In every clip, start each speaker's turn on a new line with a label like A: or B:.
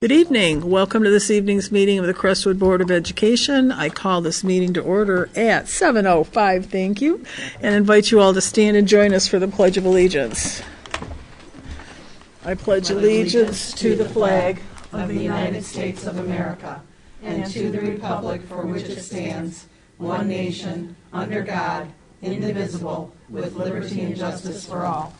A: Good evening. Welcome to this evening's meeting of the Crestwood Board of Education. I call this meeting to order at 7:05, thank you, and invite you all to stand and join us for the Pledge of Allegiance. I pledge allegiance to the flag
B: of the United States of America and to the republic for which it stands, one nation, under God, indivisible, with liberty and justice for all.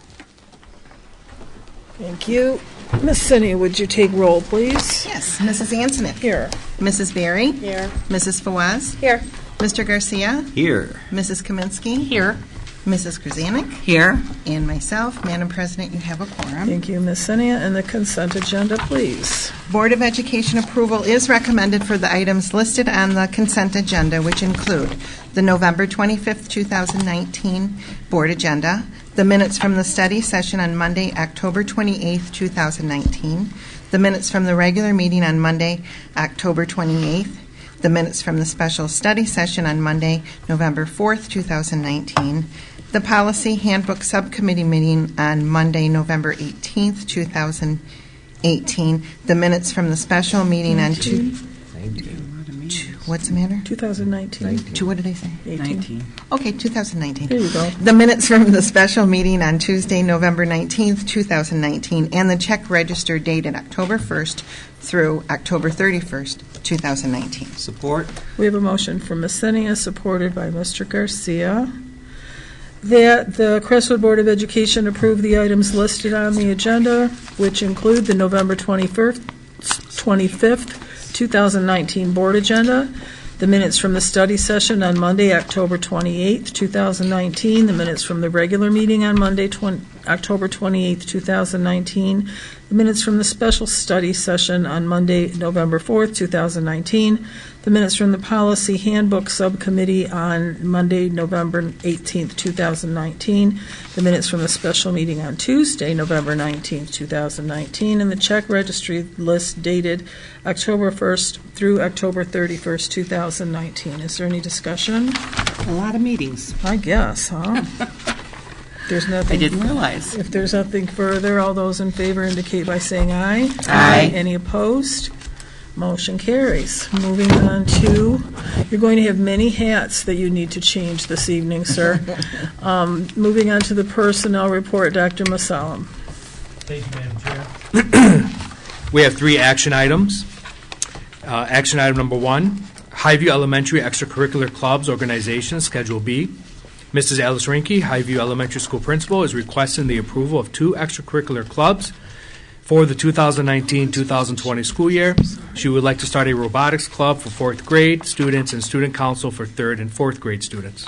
A: Thank you. Ms. Cindy, would you take roll, please?
C: Yes. Mrs. Ansmith.
A: Here.
C: Mrs. Berry.
A: Here.
C: Mrs. Fawaz.
A: Here.
C: Mr. Garcia.
D: Here.
C: Mrs. Kaminsky.
B: Here.
C: Mrs. Krasanik.
B: Here.
C: And myself, Madam President, you have a quorum.
A: Thank you, Ms. Cindy. And the consent agenda, please.
C: Board of Education approval is recommended for the items listed on the consent agenda, which include the November 25th, 2019 board agenda, the minutes from the study session on Monday, October 28th, 2019, the minutes from the regular meeting on Monday, October 28th, the minutes from the special study session on Monday, November 4th, 2019, the policy handbook subcommittee meeting on Monday, November 18th, 2018, the minutes from the special meeting on what's the matter?
A: 2019.
C: What did I say?
A: 18.
C: Okay, 2019.
A: There you go.
C: The minutes from the special meeting on Tuesday, November 19th, 2019, and the check register dated October 1st through October 31st, 2019.
D: Support.
A: We have a motion from Ms. Senia, supported by Mr. Garcia, that the Crestwood Board of Education approve the items listed on the agenda, which include the November 25th, 2019 board agenda, the minutes from the study session on Monday, October 28th, 2019, the minutes from the regular meeting on Monday, October 28th, 2019, the minutes from the special study session on Monday, November 4th, 2019, the minutes from the policy handbook subcommittee on Monday, November 18th, 2019, the minutes from the special meeting on Tuesday, November 19th, 2019, and the check registry list dated October 1st through October 31st, 2019. Is there any discussion?
B: A lot of meetings.
A: I guess, huh? There's nothing.
B: I didn't realize.
A: If there's nothing further, all those in favor indicate by saying aye.
B: Aye.
A: Any opposed? Motion carries. Moving on to, you're going to have many hats that you need to change this evening, sir. Moving on to the personnel report, Dr. Masalam.
E: Thank you, Madam Chair. We have 3 action items. Action item number 1, Highview Elementary Extracurricular Clubs Organization, Schedule B. Mrs. Alice Rinke, Highview Elementary School Principal, is requesting the approval of 2 extracurricular clubs for the 2019-2020 school year. She would like to start a robotics club for 4th grade students and student council for 3rd and 4th grade students.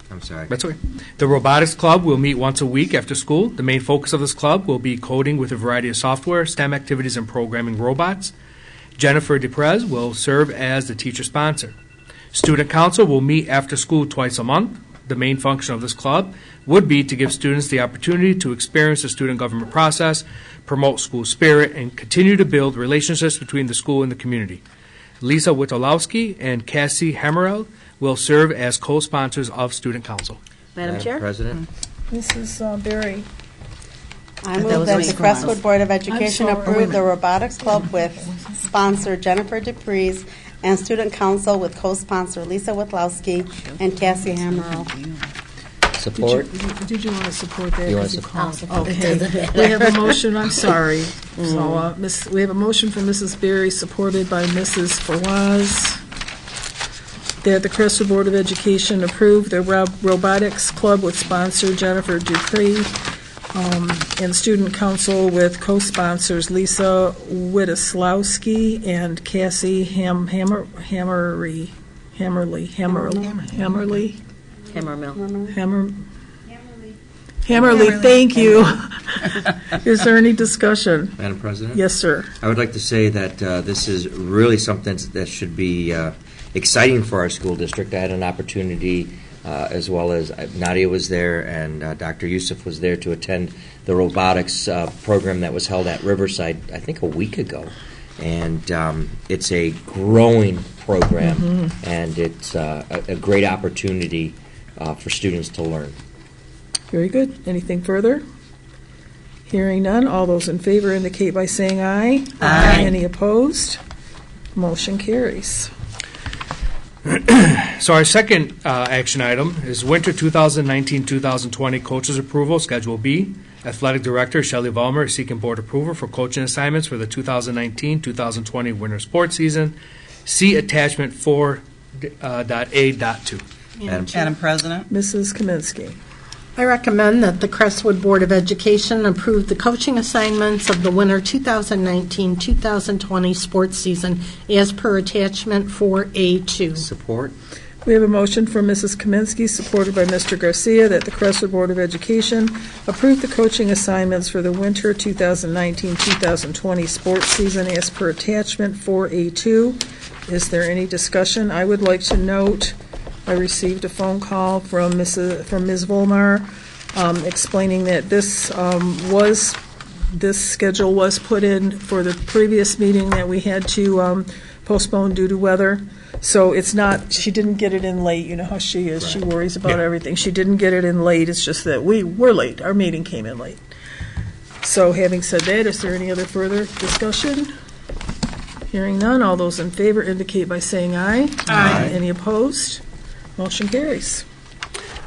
D: I'm sorry.
E: That's okay. The robotics club will meet once a week after school. The main focus of this club will be coding with a variety of software, STEM activities, and programming robots. Jennifer DePrez will serve as the teacher sponsor. Student council will meet after school twice a month. The main function of this club would be to give students the opportunity to experience the student government process, promote school spirit, and continue to build relationships between the school and the community. Lisa Witolowski and Cassie Hammerell will serve as co-sponsors of Student Council.
F: Madam Chair?
D: President.
A: Mrs. Berry.
F: I move that the Crestwood Board of Education approve the robotics club with sponsor Jennifer DePrez and student council with co-sponsor Lisa Witolowski and Cassie Hammerell.
D: Support.
A: Did you want to support that?
D: You want to support?
A: Okay. We have a motion. I'm sorry. So, we have a motion from Mrs. Berry, supported by Mrs. Fawaz, that the Crestwood Board of Education approve the robotics club with sponsor Jennifer Dupree and student council with co-sponsors Lisa Witolowski and Cassie Hammerly. Thank you. Is there any discussion?
D: Madam President?
A: Yes, sir.
D: I would like to say that this is really something that should be exciting for our school district. I had an opportunity, as well as Nadia was there and Dr. Youssef was there, to attend the robotics program that was held at Riverside, I think, a week ago. And it's a growing program, and it's a great opportunity for students to learn.
A: Very good. Anything further? Hearing none, all those in favor indicate by saying aye.
B: Aye.
A: Any opposed? Motion carries.
E: So our second action item is winter 2019-2020 coaches approval, Schedule B. Athletic Director Shelley Vollmer is seeking board approval for coaching assignments for the 2019-2020 winter sports season. See attachment 4.A.2.
B: Madam President,
A: Mrs. Kaminsky.
G: I recommend that the Crestwood Board of Education approve the coaching assignments of the winter 2019-2020 sports season as per attachment 4A2.
D: Support.
A: We have a motion from Mrs. Kaminsky, supported by Mr. Garcia, that the Crestwood Board of Education approve the coaching assignments for the winter 2019-2020 sports season as per attachment 4A2. Is there any discussion? I would like to note I received a phone call from Ms. Volmar explaining that this schedule was put in for the previous meeting that we had to postpone due to weather. So it's not, she didn't get it in late. You know how she is. Right. She worries about everything. She didn't get it in late. It's just that we were late. Our meeting came in late. So having said that, is there any other further discussion? Hearing none, all those in favor indicate by saying aye.
B: Aye.
A: Any opposed? Motion carries.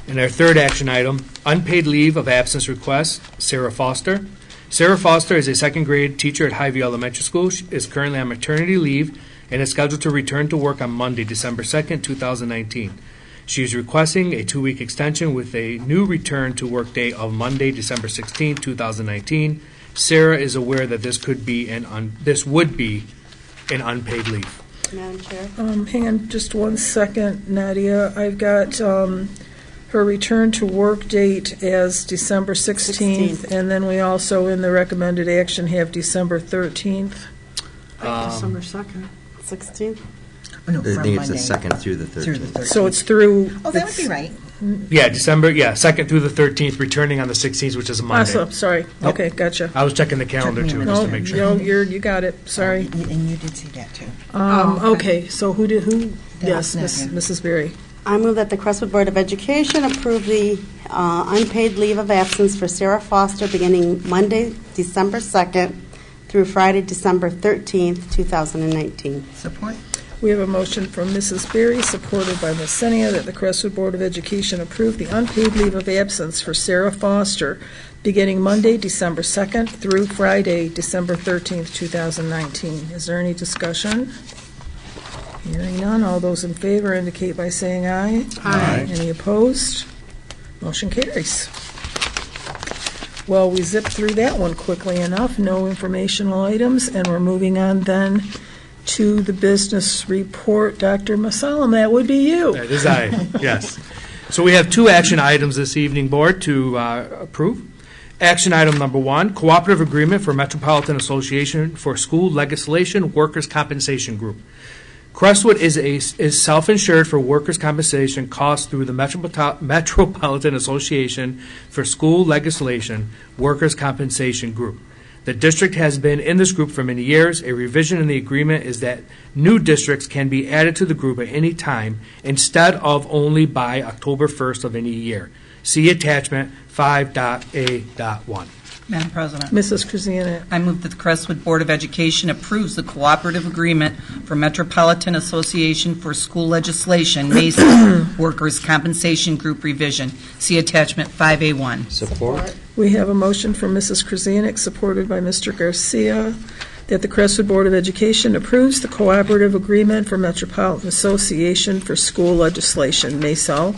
E: And our third action item, unpaid leave of absence request, Sarah Foster. Sarah Foster is a second grade teacher at Highview Elementary School. She is currently on maternity leave and is scheduled to return to work on Monday, December 2nd, 2019. She is requesting a 2-week extension with a new return to work day of Monday, December 16th, 2019. Sarah is aware that this would be an unpaid leave.
F: Madam Chair.
A: Hang on just 1 second, Nadia. I've got her return to work date as December 16th, and then we also, in the recommended action, have December 13th.
G: December 2nd.
F: 16th?
C: Oh, no,
D: I
C: from
D: think it's the
C: Monday
D: 2nd through the
C: through the
D: 13th.
C: 13th.
A: So it's through.
C: Oh, that would be right.
E: Yeah, December, 2nd through the 13th, returning on the 16th, which is a Monday.
A: Awesome, sorry.
E: Nope.
A: Okay, gotcha.
E: I was checking the calendar
C: Took me a
E: too,
C: minute.
E: just
A: No,
E: to make sure.
A: you got it. Sorry.
C: And you did see that, too.
A: Okay, so who? Yes,
C: Nadia.
A: Mrs. Berry.
F: I move that the Crestwood Board of Education approve the unpaid leave of absence for Sarah Foster beginning Monday, December 2nd through Friday, December 13th, 2019.
C: Support?
A: We have a motion from Mrs. Berry, supported by Ms. Senia, that the Crestwood Board of Education approve the unpaid leave of absence for Sarah Foster beginning Monday, December 2nd through Friday, December 13th, 2019. Is there any discussion? Hearing none, all those in favor indicate by saying aye.
G: Aye.
A: Any opposed? Motion carries. Well, we zipped through that one quickly enough. No informational items, and we're moving on then to the business report. Dr. Masalam, that would be you.
E: That is I, yes. So we have 2 action items this evening, Board, to approve. Action item number 1, cooperative agreement for Metropolitan Association for School Legislation Workers' Compensation Group. Crestwood is self-insured for workers' compensation costs through the Metropolitan Association for School Legislation Workers' Compensation Group. The district has been in this group for many years. A revision in the agreement is that new districts can be added to the group at any time instead of only by October 1st of any year. See attachment 5.A.1.
B: Madam President,
A: Mrs. Krasanik.
B: I move that the Crestwood Board of Education approves the cooperative agreement for Metropolitan Association for School Legislation, MESA, Workers' Compensation Group Revision. See attachment 5A1.
D: Support.
A: We have a motion from Mrs. Krasanik, supported by Mr. Garcia, that the Crestwood Board of Education approves the cooperative agreement for Metropolitan Association for School Legislation, MESA,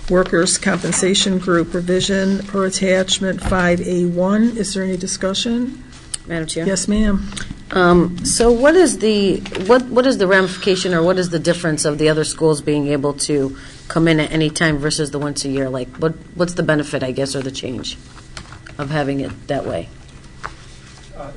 A: Workers' Compensation Group Revision per attachment 5A1. Is there any discussion?
H: Madam Chair?
A: Yes, ma'am.
H: So what is the ramification, or what is the difference of the other schools being able to come in at any time versus the once a year? Like, what's the benefit, I guess, or the change of having it that way?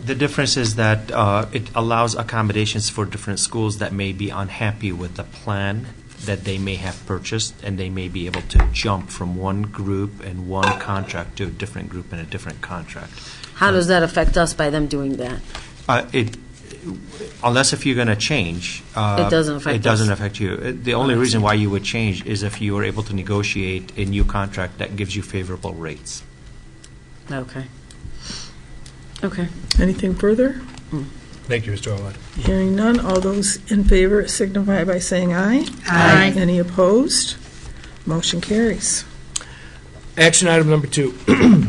I: The difference is that it allows accommodations for different schools that may be unhappy with the plan that they may have purchased, and they may be able to jump from one group and one contract to a different group and a different contract.
H: How does that affect us by them doing that?
I: Unless if you're going to change,
H: It doesn't affect
I: it doesn't
H: us.
I: affect you. The only reason why you would change is if you were able to negotiate a new contract that gives you favorable rates.
H: Okay. Okay.
A: Anything further?
E: Thank you, Mr. Owen.
A: Hearing none, all those in favor signify by saying aye.
F: Aye.
A: Any opposed? Motion carries.
E: Action item number 2,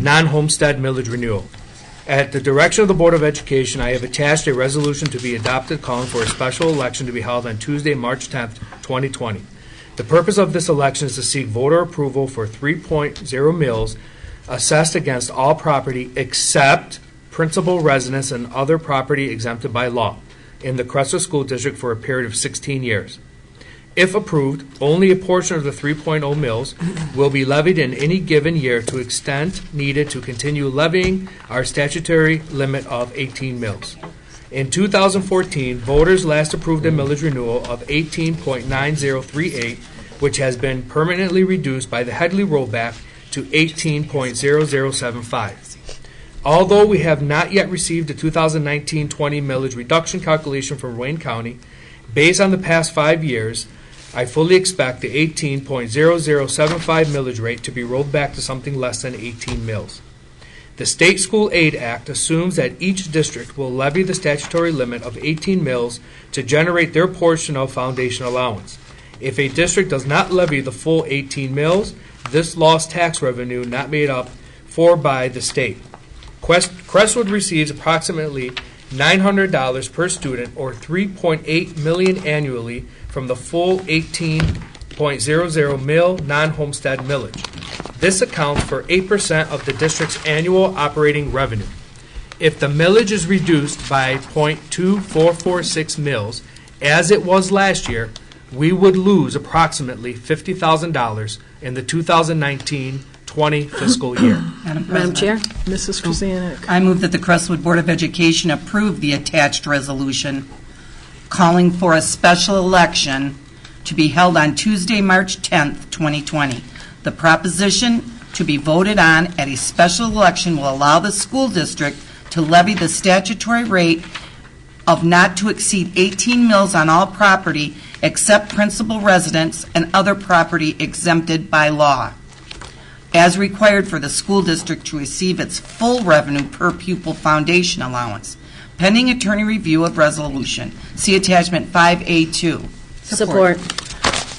E: non-homestead millage renewal. At the direction of the Board of Education, I have attached a resolution to be adopted calling for a special election to be held on Tuesday, March 10th, 2020. The purpose of this election is to seek voter approval for 3.0 mills assessed against all property except principal residence and other property exempted by law in the Crestwood School District for a period of 16 years. If approved, only a portion of the 3.0 mills will be levied in any given year to extent needed to continue levying our statutory limit of 18 mills. In 2014, voters last approved a millage renewal of 18.9038, which has been permanently reduced by the Headley rollback to 18.0075. Although we have not yet received the 2019-20 millage reduction calculation from Wayne County, based on the past 5 years, I fully expect the 18.0075 millage rate to be rolled back to something less than 18 mills. The State School Aid Act assumes that each district will levy the statutory limit of 18 mills to generate their portion of foundation allowance. If a district does not levy the full 18 mills, this lost tax revenue not made up for by the state. Crestwood receives approximately $900 per student, or $3.8 million annually, from the full 18.00 mill non-homestead millage. This accounts for 8% of the district's annual operating revenue. If the millage is reduced by .2446 mills, as it was last year, we would lose approximately $50,000 in the 2019-20 fiscal year.
H: Madam Chair?
A: Mrs. Krasanik.
B: I move that the Crestwood Board of Education approve the attached resolution calling for a special election to be held on Tuesday, March 10th, 2020. The proposition to be voted on at a special election will allow the school district to levy the statutory rate of not to exceed 18 mills on all property except principal residence and other property exempted by law, as required for the school district to receive its full revenue per pupil foundation allowance. Pending attorney review of resolution. See attachment 5A2.
H: Support.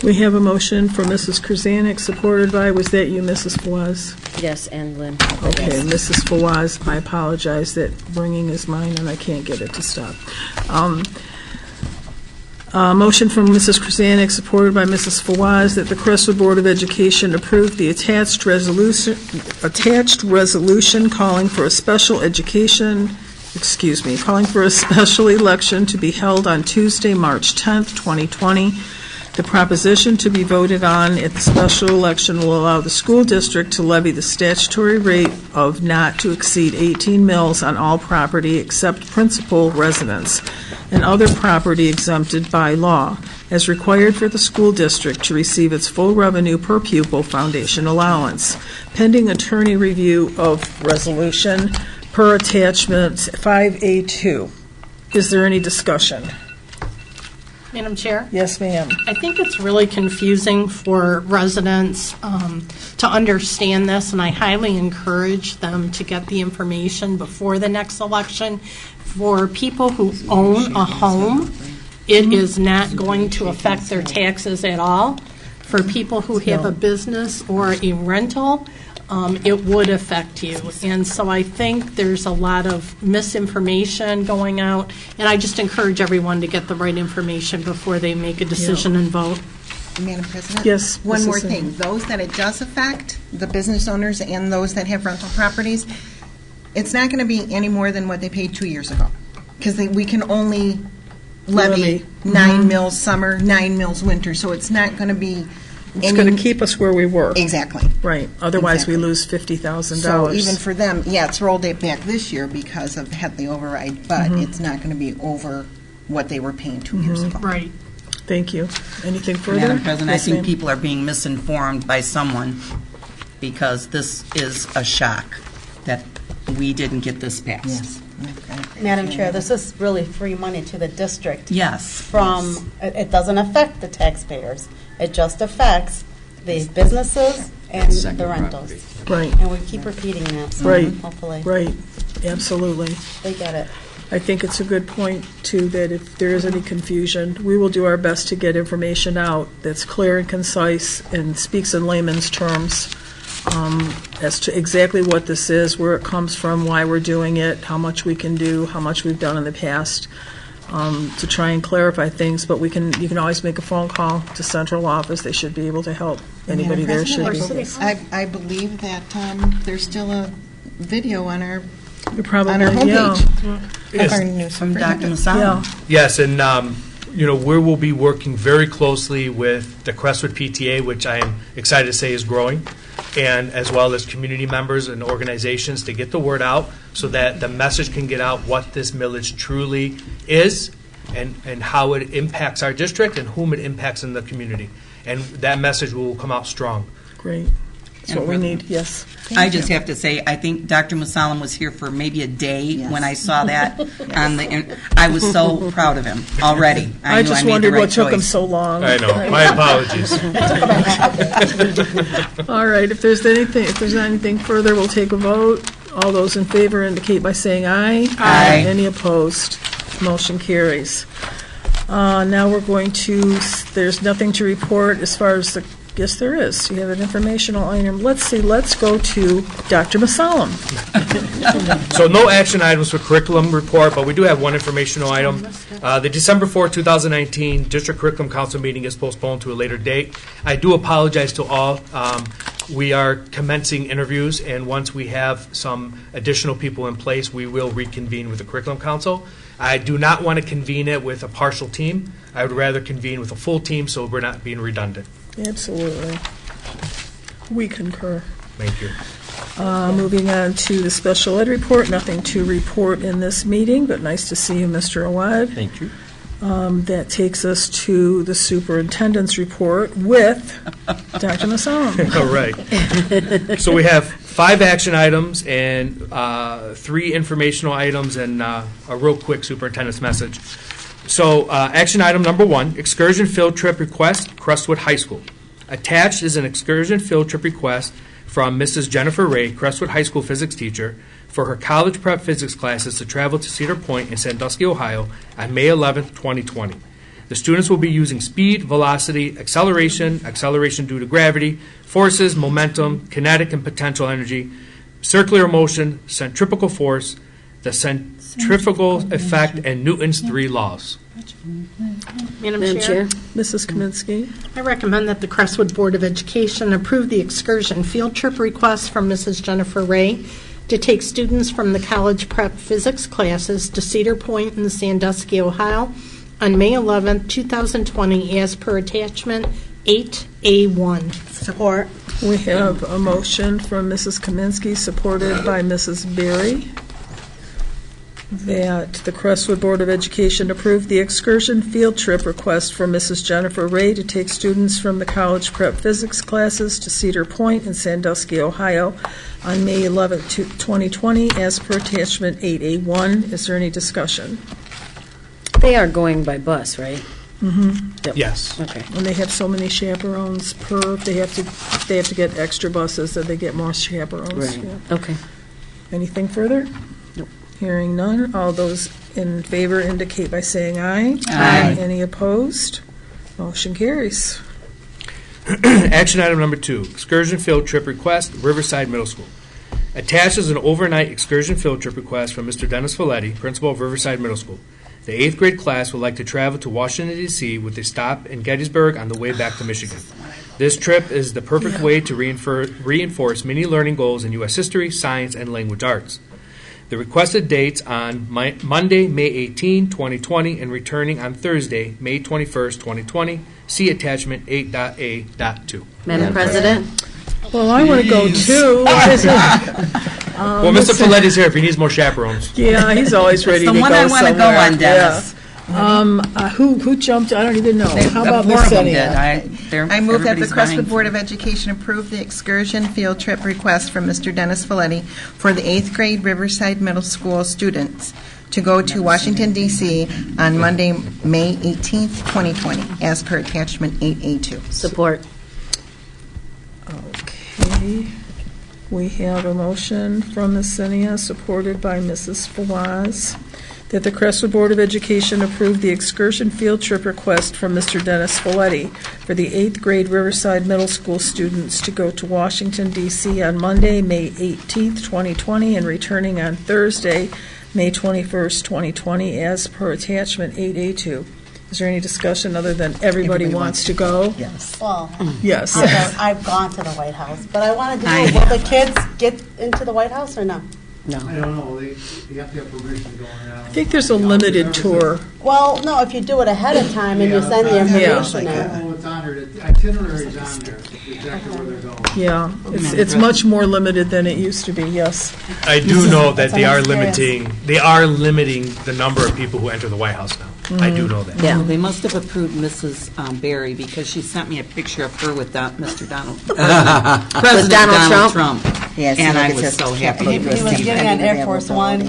A: We have a motion for Mrs. Krasanik, supported by, was that you, Mrs. Fawaz?
H: Yes, and Lynn.
A: Okay, Mrs. Fawaz, I apologize that ringing is mine and I can't get it to stop. Motion from Mrs. Krasanik, supported by Mrs. Fawaz, that the Crestwood Board of Education approve the attached resolution calling for a special election to be held on Tuesday, March 10th, 2020. The proposition to be voted on at the special election will allow the school district to levy the statutory rate of not to exceed 18 mills on all property except principal residence and other property exempted by law, as required for the school district to receive its full revenue per pupil foundation allowance. Pending attorney review of resolution per attachment 5A2. Is there any discussion?
G: Madam Chair?
A: Yes, ma'am.
G: I think it's really confusing for residents to understand this, and I highly encourage them to get the information before the next election. For people who own a home, it is not going to affect their taxes at all. For people who have a business or a rental, it would affect you. And so I think there's a lot of misinformation going out, and I just encourage everyone to get the right information before they make a decision and vote.
C: Madam President?
A: Yes,
C: One
A: Mrs.
C: more
A: Simmons.
C: thing. Those that it does affect, the business owners and those that have rental properties, it's not going to be any more than what they paid 2 years ago. Because we can only levy 9 mills summer, 9 mills winter. So it's not going to be
A: It's going to keep us where we were.
C: Exactly.
A: Right. Otherwise,
C: Exactly.
A: we lose $50,000.
C: So even for them, yeah, it's rolled it back this year because of Headley override, but it's not going to be over what they were paying 2 years ago.
G: Right.
A: Thank you. Anything further?
B: Madam President,
A: Yes,
B: I think
A: ma'am.
B: people are being misinformed by someone because this is a shock that we didn't get this passed.
C: Yes.
F: Madam Chair, this is really free money to the district
B: Yes.
F: from, it doesn't affect the taxpayers. It just affects the businesses and the rentals.
A: Right,
F: And we keep repeating that, so
A: Right.
F: hopefully.
A: right. Absolutely.
F: They get it.
A: I think it's a good point, too, that if there is any confusion, we will do our best to get information out that's clear and concise and speaks in layman's terms as to exactly what this is, where it comes from, why we're doing it, how much we can do, how much we've done in the past, to try and clarify things. But you can always make a phone call to central office. They should be able to help. Anybody there should be.
C: I believe that there's still a video on our
A: Probably,
C: on our homepage.
A: yeah.
C: Of our new
B: From Dr.
C: superintendent.
B: Masalam.
E: Yes, and we will be working very closely with the Crestwood PTA, which I am excited to say is growing, and as well as community members and organizations to get the word out so that the message can get out what this millage truly is and how it impacts our district and whom it impacts in the community. And that message will come out strong.
A: Great. That's what we need, yes.
B: I just have to say, I think Dr. Masalam was here for maybe a day when I saw that on the. I was so proud of him already.
A: I
B: knew
A: just
B: made
A: wondered
B: the right
A: what took him
B: choice.
A: so long.
E: I know. My apologies.
A: All right, if there's not anything further, we'll take a vote. All those in favor indicate by saying aye.
B: Aye.
A: Any opposed? Motion carries. Now we're going to, there's nothing to report as far as the, yes, there is. You have an informational item. Let's go to Dr. Masalam.
E: So no action items for curriculum report, but we do have one informational item. The December 4, 2019 District Curriculum Council meeting is postponed to a later date. I do apologize to all. We are commencing interviews, and once we have some additional people in place, we will reconvene with the Curriculum Council. I do not want to convene it with a partial team. I would rather convene with a full team so we're not being redundant.
A: Absolutely. We concur.
E: Thank you.
A: Moving on to the special ed report. Nothing to report in this meeting, but nice to see you, Mr. Awad.
I: Thank you.
A: That takes us to the superintendent's report with Dr. Masalam.
E: All right. So we have 5 action items and 3 informational items and a real quick superintendent's message. So action item number 1, excursion field trip request, Crestwood High School. Attached is an excursion field trip request from Mrs. Jennifer Ray, Crestwood High School physics teacher, for her college prep physics classes to travel to Cedar Point in Sandusky, Ohio on May 11, 2020. The students will be using speed, velocity, acceleration due to gravity, forces, momentum, kinetic and potential energy, circular motion, centrifugal force, the centrifugal effect, and Newton's 3 laws.
G: Madam
H: Madam
G: Chair,
H: Chair?
A: Mrs. Kaminsky.
G: I recommend that the Crestwood Board of Education approve the excursion field trip request from Mrs. Jennifer Ray to take students from the college prep physics classes to Cedar Point in Sandusky, Ohio on May 11, 2020, as per attachment 8A1.
F: Support.
A: We have a motion from Mrs. Kaminsky, supported by Mrs. Berry, that the Crestwood Board of Education approve the excursion field trip request from Mrs. Jennifer Ray to take students from the college prep physics classes to Cedar Point in Sandusky, Ohio on May 11, 2020, as per attachment 8A1. Is there any discussion?
H: They are going by bus, right? Yep.
E: Yes.
H: Okay.
A: And they have so many chaperones per, if they have to get extra buses, that they get more chaperones.
H: Right.
A: Yeah.
H: Okay.
A: Anything further?
H: Nope.
A: Hearing none. All those in favor indicate by saying aye.
B: Aye.
A: Any opposed? Motion carries.
E: Action item number 2, excursion field trip request, Riverside Middle School. Attached is an overnight excursion field trip request from Mr. Dennis Folletti, principal of Riverside Middle School. The 8th grade class would like to travel to Washington, D.C. with a stop in Gettysburg on the way back to Michigan. This trip is the perfect way to reinforce many learning goals in U.S. history, science, and language arts. The requested dates on Monday, May 18, 2020, and returning on Thursday, May 21, 2020. See attachment 8.A.2.
H: Madam President?
A: Well, I want to go too.
E: Well, Mr. Folletti's here if he needs more chaperones.
A: Yeah, he's always ready to
B: The
A: go
B: one I want to go
A: somewhere.
B: on, Dennis.
A: Yeah. Who jumped? I don't even know. How about
B: Four
A: Miss
B: of them
A: Senia?
B: did.
C: I move that the
B: Everybody's
C: Crestwood
B: vying
C: Board of Education approve the excursion field trip request from Mr. Dennis Folletti for the 8th grade Riverside Middle School students to go to Washington, D.C. on Monday, May 18th, 2020, as per attachment 8A2.
H: Support.
A: Okay. We have a motion from Ms. Senia, supported by Mrs. Fawaz, that the Crestwood Board of Education approve the excursion field trip request from Mr. Dennis Folletti for the 8th grade Riverside Middle School students to go to Washington, D.C. on Monday, May 18th, 2020, and returning on Thursday, May 21st, 2020, as per attachment 8A2. Is there any discussion other than everybody wants to go?
C: Yes.
F: Well,
A: Yes.
F: I've gone to the White House, but I wanted to know, will the kids get into the White House or no?
H: No.
J: I don't know, they have to have permission going on.
A: I think there's a limited tour.
F: Well, no, if you do it ahead of time and you send the information in.
J: Oh, it's on there, the itinerary's on there, exactly where they're going.
A: Yeah, it's much more limited than it used to be, yes.
E: I do know that
F: That's an experience.
E: they are limiting the number of people who enter the White House now. I do know that.
H: Yeah.
K: They must have approved Mrs. Berry because she sent me a picture of her with Mr. Donald, President
H: Donald
K: Trump.
C: Yes,
K: And I
C: look, it
K: was
C: says
K: so happy.
F: He was getting on Air Force One.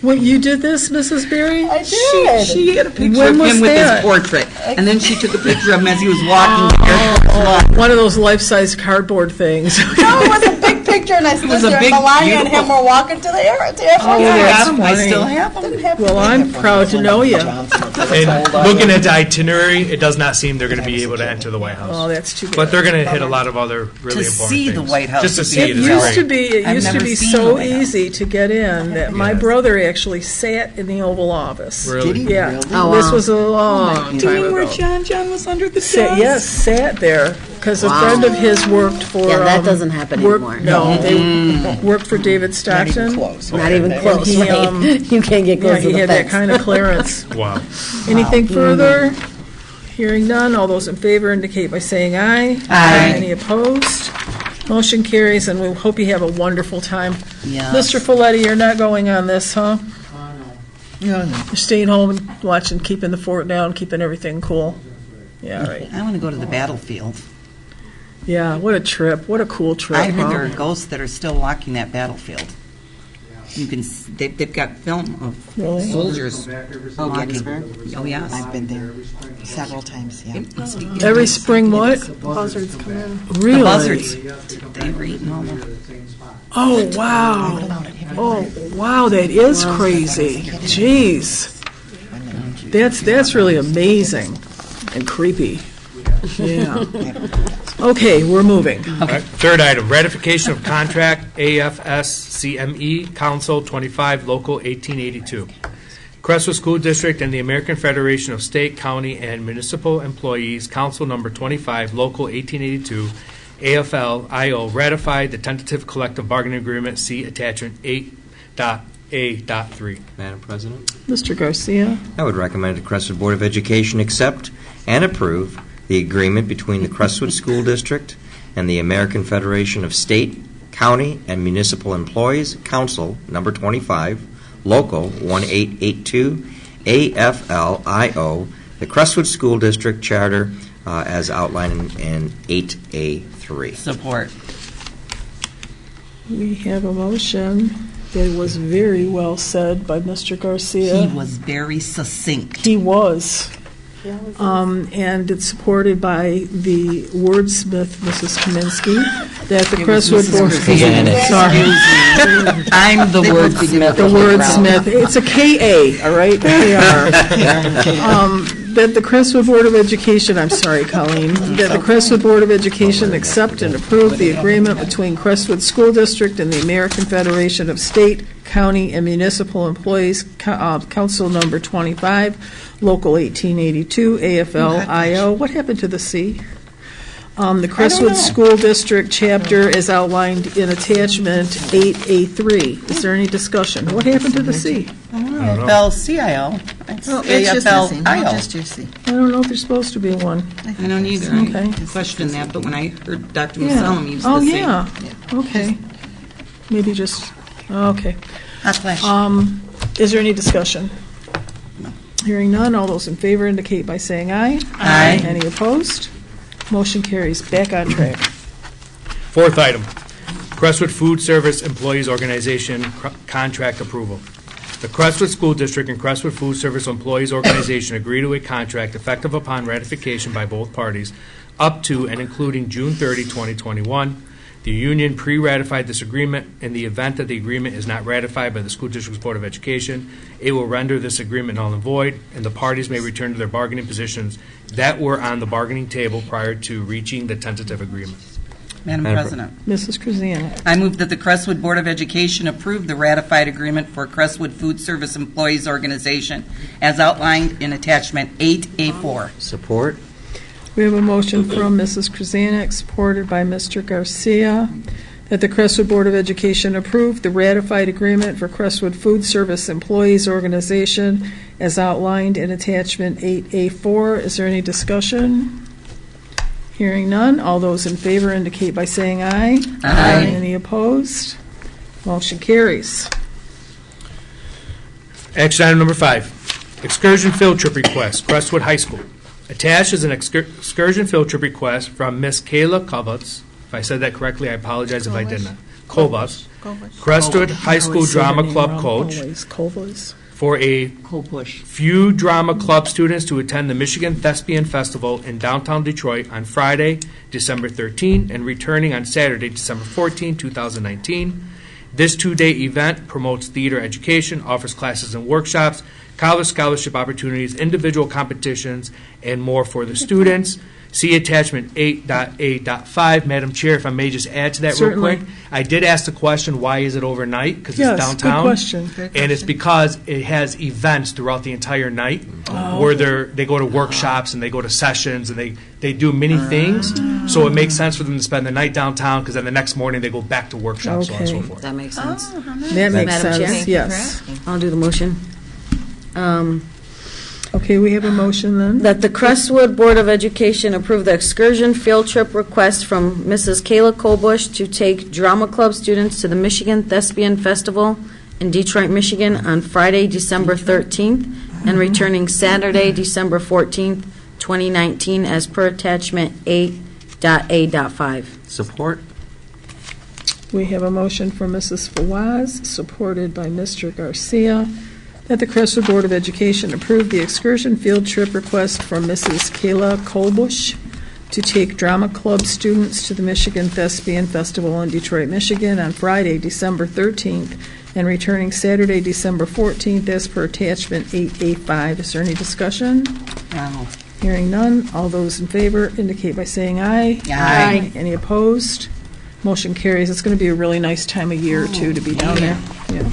A: What, you did this, Mrs. Berry?
F: I did.
K: She had a picture
A: When
K: of
A: was
K: him with
A: that?
K: his portrait. And then she took a picture of him as he was walking to Air Force One.
A: One of those life-size cardboard things.
F: No, it was a big picture, and I stood
K: was a
F: there, and
K: big,
F: Melania and him
K: beautiful-
F: were walking to the Air Force
A: Oh,
F: One.
K: I
A: that's
K: got 'em. I
A: funny.
K: still have them.
F: Didn't have to
A: Well,
F: be
A: I'm
F: there.
A: proud to know you.
E: And looking at the itinerary, it does not seem they're going to be able to enter the White
A: Oh,
E: House.
A: that's too bad.
E: But they're going to hit a lot of other really
K: To
E: important
K: see
E: things.
K: the White House
E: Just to
K: would
E: see
K: be
E: it
A: It
E: is
A: used to
E: great.
A: be,
K: I've never seen
A: so
K: the White House.
A: easy to get in that my
E: Yes.
A: brother actually sat in the Oval Office.
E: Really? Did
A: Yeah.
H: Oh,
A: This
H: wow.
A: was a long time ago.
K: John was under the
A: Yes, sat there, because a friend of his worked for...
H: Yeah, that doesn't happen anymore.
A: No, they worked for David Stockton.
H: Not even close,
A: he,
H: right? You can't get
A: Yeah,
H: close to
A: he
H: the
A: had that
H: fence.
A: kind of clearance.
E: Wow.
A: Anything further? Hearing none, all those in favor indicate by saying aye.
K: Aye.
A: Any opposed? Motion carries, and we hope you have a wonderful time.
K: Yes.
A: Mr. Folletti, you're not going on this, huh?
C: No, no.
A: You're staying home and watching, keeping the fort down, keeping everything cool? Yeah, right.
K: I want to go to the battlefield.
A: Yeah, what a trip. What a cool trip,
K: I heard there are
A: huh?
K: ghosts that are still walking that battlefield. You can, they've got film of
A: Really?
K: soldiers
C: Oh,
K: walking.
C: Gettysburg?
K: Oh, yes.
C: I've been there several times, yeah.
K: It must be-
A: Every spring what?
F: Buzzards come in.
A: Really?
K: The buzzards, they were eating all the...
A: Oh, wow. Oh, wow, that is crazy. Jeez. That's really amazing and creepy. Yeah. Okay, we're moving.
E: All right, third item, ratification of contract AFS-CME Council 25, Local 1882. Crestwood School District and the American Federation of State, County, and Municipal Employees, Council Number 25, Local 1882, AFL-IO, ratified the tentative collective bargaining agreement, see attachment 8.A.3.
D: Madam President?
A: Mr. Garcia?
D: I would recommend the Crestwood Board of Education accept and approve the agreement between the Crestwood School District and the American Federation of State, County, and Municipal Employees, Council Number 25, Local 1882, AFL-IO, the Crestwood School District Charter as outlined in 8A3.
K: Support.
A: We have a motion that was very well said by Mr. Garcia.
K: He was very succinct.
A: He was. And it's supported by the wordsmith, Mrs. Kaminsky, that the Crestwood Board... Sorry.
K: I'm the wordsmith.
A: The wordsmith. It's a K-A, all right? K-R. That the Crestwood Board of Education, I'm sorry, Colleen, that the Crestwood Board of Education accept and approve the agreement between Crestwood School District and the American Federation of State, County, and Municipal Employees, Council Number 25, Local 1882, AFL-IO. What happened to the C? The Crestwood School District chapter is outlined in attachment 8A3. Is there any discussion? What happened to the C?
K: AFL-CIO. It's
C: Oh, it's just missing,
K: AFL-IO.
C: just your C.
A: I don't know if there's supposed to be one.
K: I don't either.
A: Okay.
K: I questioned that, but when I heard Dr.
A: Yeah.
K: Musalem use
A: Oh,
K: the same.
A: yeah. Okay. Maybe just, okay.
K: Hot flash.
A: Is there any discussion? Hearing none, all those in favor indicate by saying aye.
K: Aye.
A: Any opposed? Motion carries. Back on track.
E: Fourth item, Crestwood Food Service Employees Organization contract approval. The Crestwood School District and Crestwood Food Service Employees Organization agree to a contract effective upon ratification by both parties up to and including June 30, 2021. The union pre-ratified this agreement. In the event that the agreement is not ratified by the school district's Board of Education, it will render this agreement null and void, and the parties may return to their bargaining positions that were on the bargaining table prior to reaching the tentative agreement.
B: Madam President,
A: Mrs. Krasanik.
B: I move that the Crestwood Board of Education approve the ratified agreement for Crestwood Food Service Employees Organization as outlined in attachment 8A4.
D: Support.
A: We have a motion from Mrs. Krasanik, supported by Mr. Garcia, that the Crestwood Board of Education approve the ratified agreement for Crestwood Food Service Employees Organization as outlined in attachment 8A4. Is there any discussion? Hearing none. All those in favor indicate by saying aye.
B: Aye.
A: Any opposed? Motion carries.
E: Action item number 5, excursion field trip request, Crestwood High School. Attached is an excursion field trip request from Miss Kayla Kovats. If I said that correctly, I apologize if I did not. Kovats, Crestwood High School Drama Club coach, for a few drama club students to attend the Michigan Thespian Festival in downtown Detroit on Friday, December 13, and returning on Saturday, December 14, 2019. This two-day event promotes theater education, offers classes and workshops, college scholarship opportunities, individual competitions, and more for the students. See attachment 8.A.5. Madam Chair, if I may just add to that
A: Certainly.
E: real quick. I did ask the question, why is it overnight? Because it's downtown.
A: Good question.
E: And it's because it has events throughout the entire night where they go to workshops and they go to sessions and they do many things. So it makes sense for them to spend the night downtown because then the next morning they go back to workshops, so on and so
A: Okay.
E: forth.
H: That makes sense.
A: That makes
H: Madam Chair?
A: sense, yes.
H: I'll do the motion.
A: Okay, we have a motion then.
H: That the Crestwood Board of Education approve the excursion field trip request from Mrs. Kayla Kobush to take drama club students to the Michigan Thespian Festival in Detroit, Michigan on Friday, December 13th, and returning Saturday, December 14th, 2019, as per attachment 8.A.5.
D: Support.
A: We have a motion from Mrs. Fawaz, supported by Mr. Garcia, that the Crestwood Board of Education approve the excursion field trip request from Mrs. Kayla Kolbush to take drama club students to the Michigan Thespian Festival in Detroit, Michigan on Friday, December 13th, and returning Saturday, December 14th, as per attachment 8A5. Is there any discussion?
B: No.
A: Hearing none. All those in favor indicate by saying aye.
B: Aye.
A: Any opposed? Motion carries. It's going to be a really nice time of year, too, to be down there. Yeah.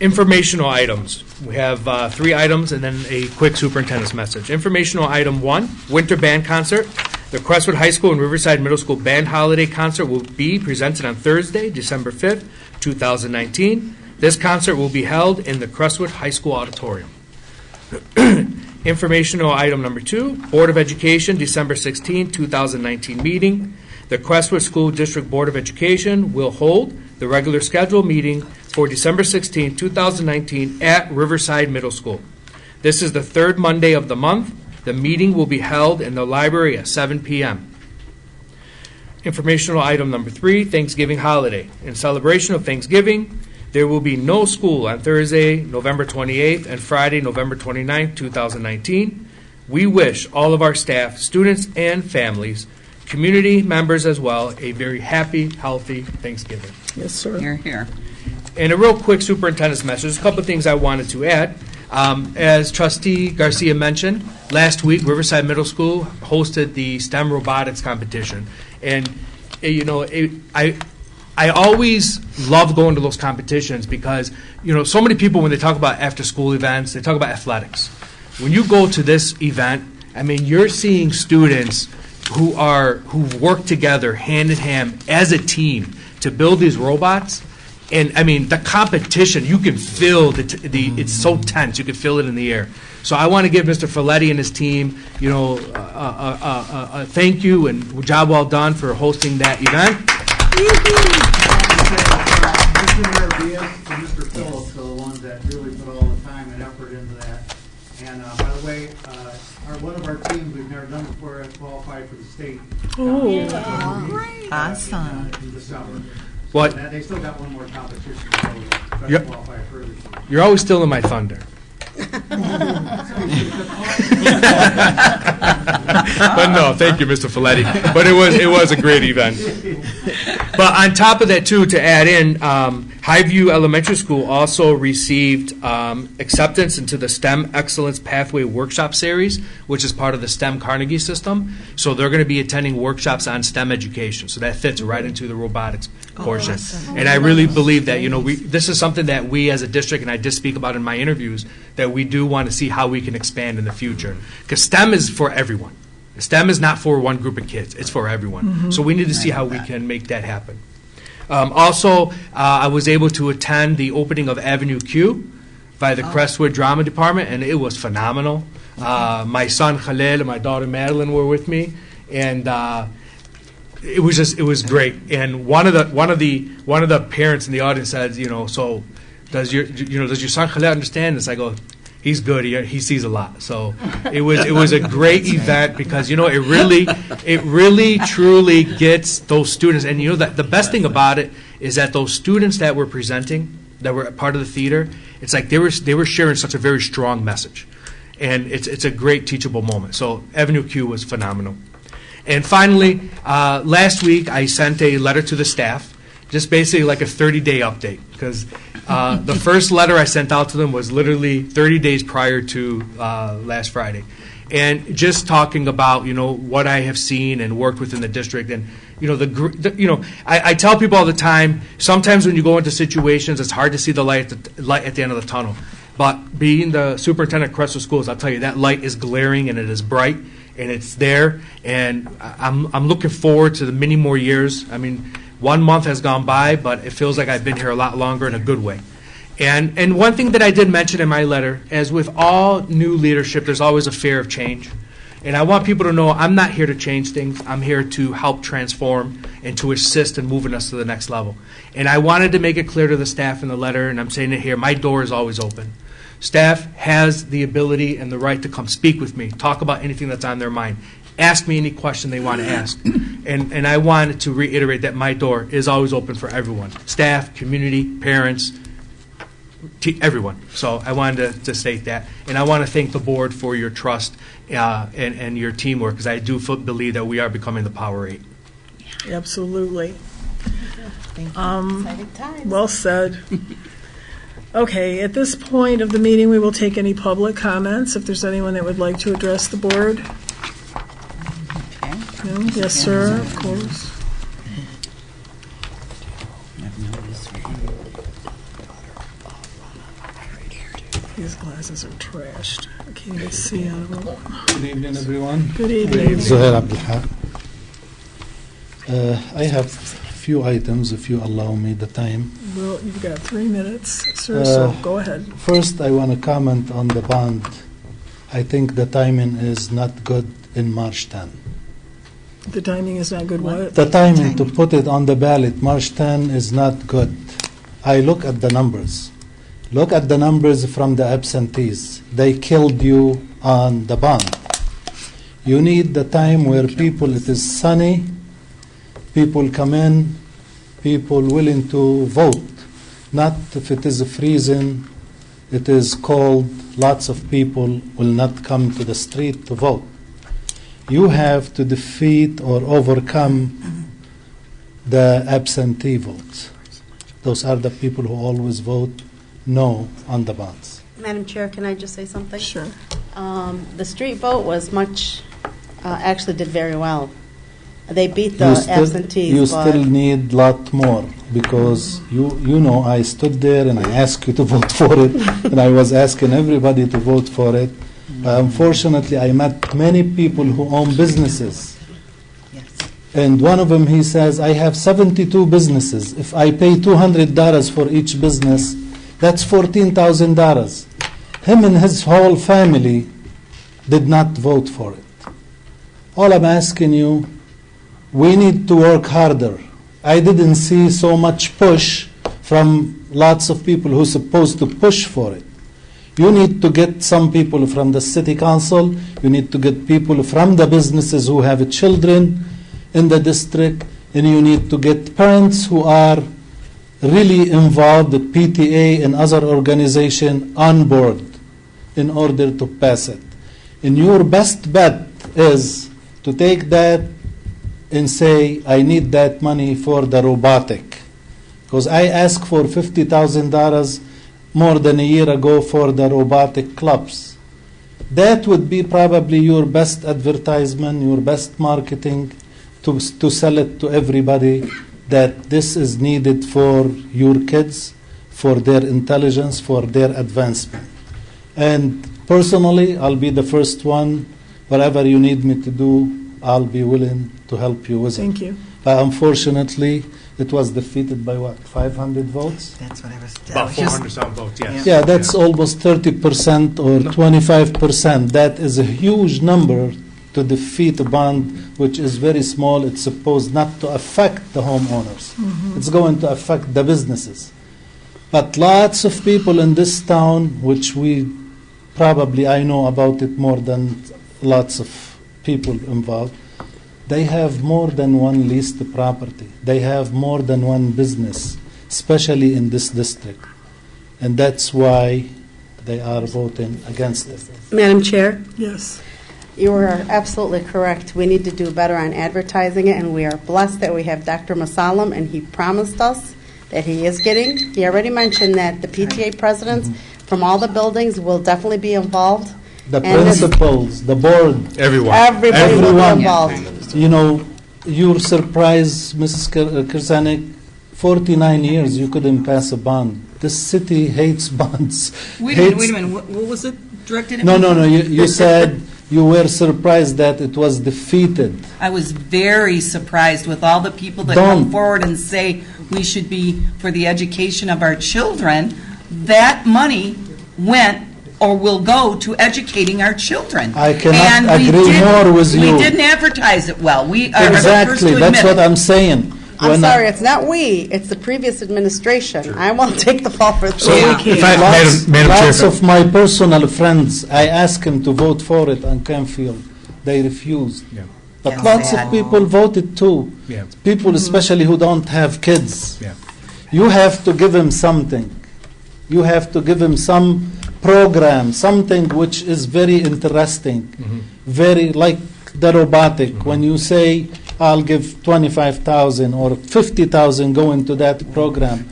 E: Informational items. We have 3 items and then a quick superintendent's message. Informational item 1, winter band concert. The Crestwood High School and Riverside Middle School band holiday concert will be presented on Thursday, December 5th, 2019. This concert will be held in the Crestwood High School auditorium. Informational item number 2, Board of Education, December 16, 2019 meeting. The Crestwood School District Board of Education will hold the regular scheduled meeting for December 16, 2019 at Riverside Middle School. This is the third Monday of the month. The meeting will be held in the library at 7 p.m. Informational item number 3, Thanksgiving holiday. In celebration of Thanksgiving, there will be no school on Thursday, November 28th and Friday, November 29th, 2019. We wish all of our staff, students, and families, community members as well, a very happy, healthy Thanksgiving.
A: Yes, sir.
B: Here, here.
E: And a real quick superintendent's message. There's a couple of things I wanted to add. As Trustee Garcia mentioned, last week Riverside Middle School hosted the STEM robotics competition. And, you know, I always love going to those competitions because, you know, so many people, when they talk about after-school events, they talk about athletics. When you go to this event, I mean, you're seeing students who work together hand in hand as a team to build these robots. And I mean, the competition, you can feel it's so tense. You can feel it in the air. So I want to give Mr. Folletti and his team, you know, a thank you and job well done for hosting that event.
J: Mr. Diaz and Mr. Phillips are the ones that really put all the time and effort into that. And by the way, one of our teams we've never done before has qualified for the state.
B: Great. Awesome.
J: In December.
E: What?
J: So they still got one more competition to go to
E: Yep.
J: qualify further.
E: You're always stealing my thunder. But no, thank you, Mr. Folletti. But it was a great event. But on top of that, too, to add in, Highview Elementary School also received acceptance into the STEM Excellence Pathway Workshop Series, which is part of the STEM Carnegie system. So they're going to be attending workshops on STEM education. So that fits right into the robotics portion.
A: Awesome.
E: And I really believe that, this is something that we as a district, and I did speak about in my interviews, that we do want to see how we can expand in the future. Because STEM is for everyone. STEM is not for one group of kids. It's for everyone. So we need to see how we can make that happen. Also, I was able to attend the opening of Avenue Q by the Crestwood Drama Department, and it was phenomenal. My son Khalil and my daughter Madeline were with me, and it was great. And one of the parents in the audience said, so does your son Khalil understand this? I go, he's good. He sees a lot. So it was a great event because it really truly gets those students. And that the best thing about it is that those students that were presenting, that were part of the theater, it's like they were sharing such a very strong message, and it's a great teachable moment. So Avenue Q was phenomenal. And finally, last week I sent a letter to the staff, just basically like a 30-day update, because the first letter I sent out to them was literally 30 days prior to last Friday. And just talking about, what I have seen and worked within the district. And, I tell people all the time, sometimes when you go into situations, it's hard to see the light at the end of the tunnel. But being the superintendent of Crestwood Schools, I'll tell you, that light is glaring and it is bright and it's there. And I'm looking forward to the many more years. I mean, 1 month has gone by, but it feels like I've been here a lot longer in a good way. And one thing that I did mention in my letter, as with all new leadership, there's always a fear of change. And I want people to know I'm not here to change things. I'm here to help transform and to assist in moving us to the next level. And I wanted to make it clear to the staff in the letter, and I'm saying it here, my door is always open. Staff has the ability and the right to come speak with me, talk about anything that's on their mind. Ask me any question they want to ask. And I wanted to reiterate that my door is always open for everyone. Staff, community, parents, everyone. So I wanted to state that. And I want to thank the board for your trust and your teamwork, because I do believe that we are becoming the Power 8.
A: Absolutely.
F: Thank you. Exciting times.
A: Well said. Okay, at this point of the meeting, we will take any public comments, if there's anyone that would like to address the board.
K: Okay.
A: No? Yes, sir, of course. These glasses are trashed. I can't even see out of them.
L: Good evening, everyone.
A: Good evening.
L: Zuhair Abdelhaq. I have a few items, if you allow me the time.
A: Well, you've got 3 minutes, sir, so go ahead.
L: First, I want to comment on the bond. I think the timing is not good in March 10.
A: The timing is not good, what?
L: The timing to put it on the ballot, March 10, is not good. I look at the numbers. Look at the numbers from the absentees. They killed you on the bond. You need the time where people, it is sunny, people come in, people willing to vote. Not if it is freezing, it is cold, lots of people will not come to the street to vote. You have to defeat or overcome the absentee votes. Those are the people who always vote no on the bonds.
F: Madam Chair, can I just say something?
A: Sure.
F: The street vote was actually did very well. They beat the absentees.
L: You
F: but
L: still need lot more, because you know I stood there and I asked you to vote for it, and I was asking everybody to vote for it. Unfortunately, I met many people who own businesses. And one of them, he says, I have 72 businesses. If I pay $200 for each business, that's $14,000. Him and his whole family did not vote for it. All I'm asking you, we need to work harder. I didn't see so much push from lots of people who are supposed to push for it. You need to get some people from the city council. You need to get people from the businesses who have children in the district. And you need to get parents who are really involved, the PTA and other organization on board. in order to pass it. And your best bet is to take that and say, I need that money for the robotic. Because I asked for $50,000 more than a year ago for the robotic clubs. That would be probably your best advertisement, your best marketing to sell it to everybody that this is needed for your kids, for their intelligence, for their advancement. And personally, I'll be the first one. Whatever you need me to do, I'll be willing to help you with it.
A: Thank you.
L: But unfortunately, it was defeated by what, 500 votes?
C: That's what I was.
E: About 400-some votes, yes.
L: Yeah, that's almost 30% or 25%. That is a huge number to defeat a bond which is very small. It's supposed not to affect the homeowners. It's going to affect the businesses. But lots of people in this town, which I know about it more than lots of people involved, they have more than one leased property. They have more than one business, especially in this district. And that's why they are voting against it.
F: Madam Chair,
A: Yes.
F: you are absolutely correct. We need to do better on advertising it, and we are blessed that we have Dr. Masalam, and he promised us that he already mentioned that the PTA presidents from all the buildings will definitely be involved.
L: The
F: And
L: principals, the board,
E: Everyone.
F: Everybody will be
L: Everyone.
F: involved.
L: you know, you're surprised, Mrs. Kirsanik, 49 years you couldn't pass a bond. This city hates bonds.
B: Wait a minute, what was it directed at?
L: No, you said you were surprised that it was defeated.
B: I was very surprised with all the people that
L: Don't.
B: come forward and say we should be for the education of our children. That money went or will go to educating our children.
L: I cannot
B: And we
L: agree
B: didn't-
L: more with you.
B: We didn't advertise it well. We are the first
L: Exactly,
B: to
L: that's
B: admit
L: what
B: it.
L: I'm saying.
F: I'm
L: When
F: sorry, it's not we, it's the previous administration. I won't take the fall for this.
E: If I- Madam Chair,
L: Lots of my personal friends, I asked them to vote for it on Canfield. They refused.
E: Yeah.
L: But
B: That's
L: lots
B: sad.
L: of people voted too.
E: Yeah.
L: People especially who don't have kids.
E: Yeah.
L: You have to give them something. You have to give them some program, something which is very interesting, very like the robotic. When you say, I'll give 25,000 or 50,000 go into that program,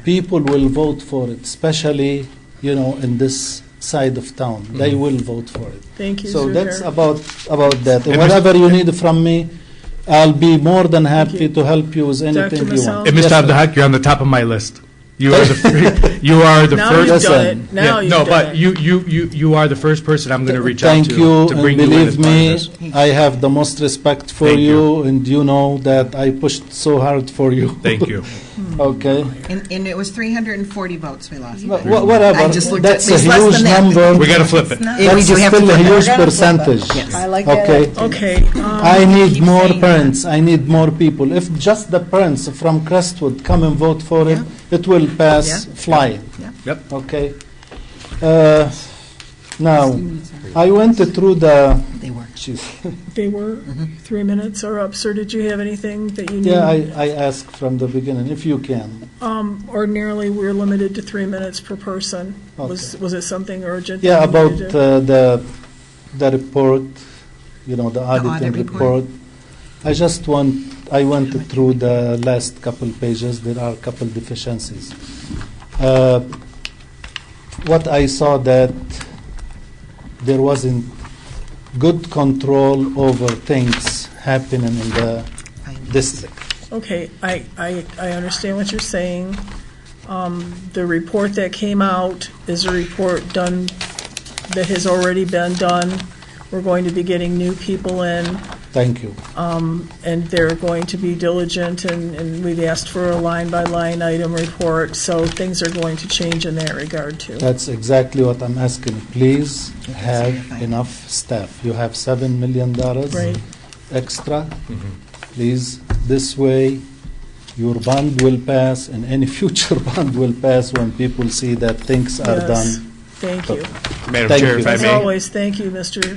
L: people will vote for it, especially, in this side of town. They will vote for it.
A: Thank you,
L: So
A: Zuhair.
L: that's about that.
E: And
L: Whatever you need from me, I'll be more than happy to help you with anything you
A: Masal?
L: want.
E: And Mr.
L: Yes, sir.
E: Abdahak, you're on the top of my list. You are you are the
A: Now
E: first.
A: you've done
L: Listen.
A: it. Now
E: Yeah,
A: you've
E: no,
A: done
E: but
A: it.
E: you are the first person I'm going to reach out
L: Thank
E: to
L: you,
E: to
L: and
E: bring you in as
L: believe
E: part of
L: me,
E: this.
L: I have the most respect for
E: Thank
L: you, and you know that I pushed so hard for you.
E: Thank you.
L: Okay,
C: And it was 340 votes we lost.
L: Whatever,
C: I just looked at-
L: that's a
C: it's less
L: huge
C: than that.
L: number.
E: We got to flip it.
C: And we
L: That's
C: do have to
L: still a
C: flip it.
L: huge
F: We're gonna flip it.
L: percentage.
C: Yes.
F: I like that.
L: Okay,
A: Okay.
L: I need
B: keep
L: more
B: saying
L: parents, I need more people. If just the parents from Crestwood come and vote for it, it will pass
C: Yeah.
L: flying.
E: Yep.
L: Okay. Now, I went through the.
C: They were.
L: Jeez.
A: They were 3 minutes are up. Sir, did you have anything that you need?
L: Yeah, I asked from the beginning, if you can.
A: Ordinarily, we're limited to 3 minutes per person. Was it something urgent?
L: Yeah,
A: that you
L: about
A: needed to-
L: the report, the auditing
C: audit report.
L: report. I went through the last couple pages. There are a couple deficiencies. What I saw that there wasn't good control over things happening in the district.
A: Okay, I understand what you're saying. The report that came out is a report done, that has already been done. We're going to be getting new people in,
L: Thank you.
A: and they're going to be diligent, and we've asked for a line-by-line item report, so things are going to change in that regard, too.
L: That's exactly what I'm asking. Please have enough staff. You have $7 million
A: Right.
L: extra. Please, this way, your bond will pass, and any future bond will pass when people see that things are
A: Yes.
L: done.
A: Thank you.
E: Madam
L: Thank
E: Chair,
L: you.
E: if I
A: As
E: may.
A: always, thank you, Mr.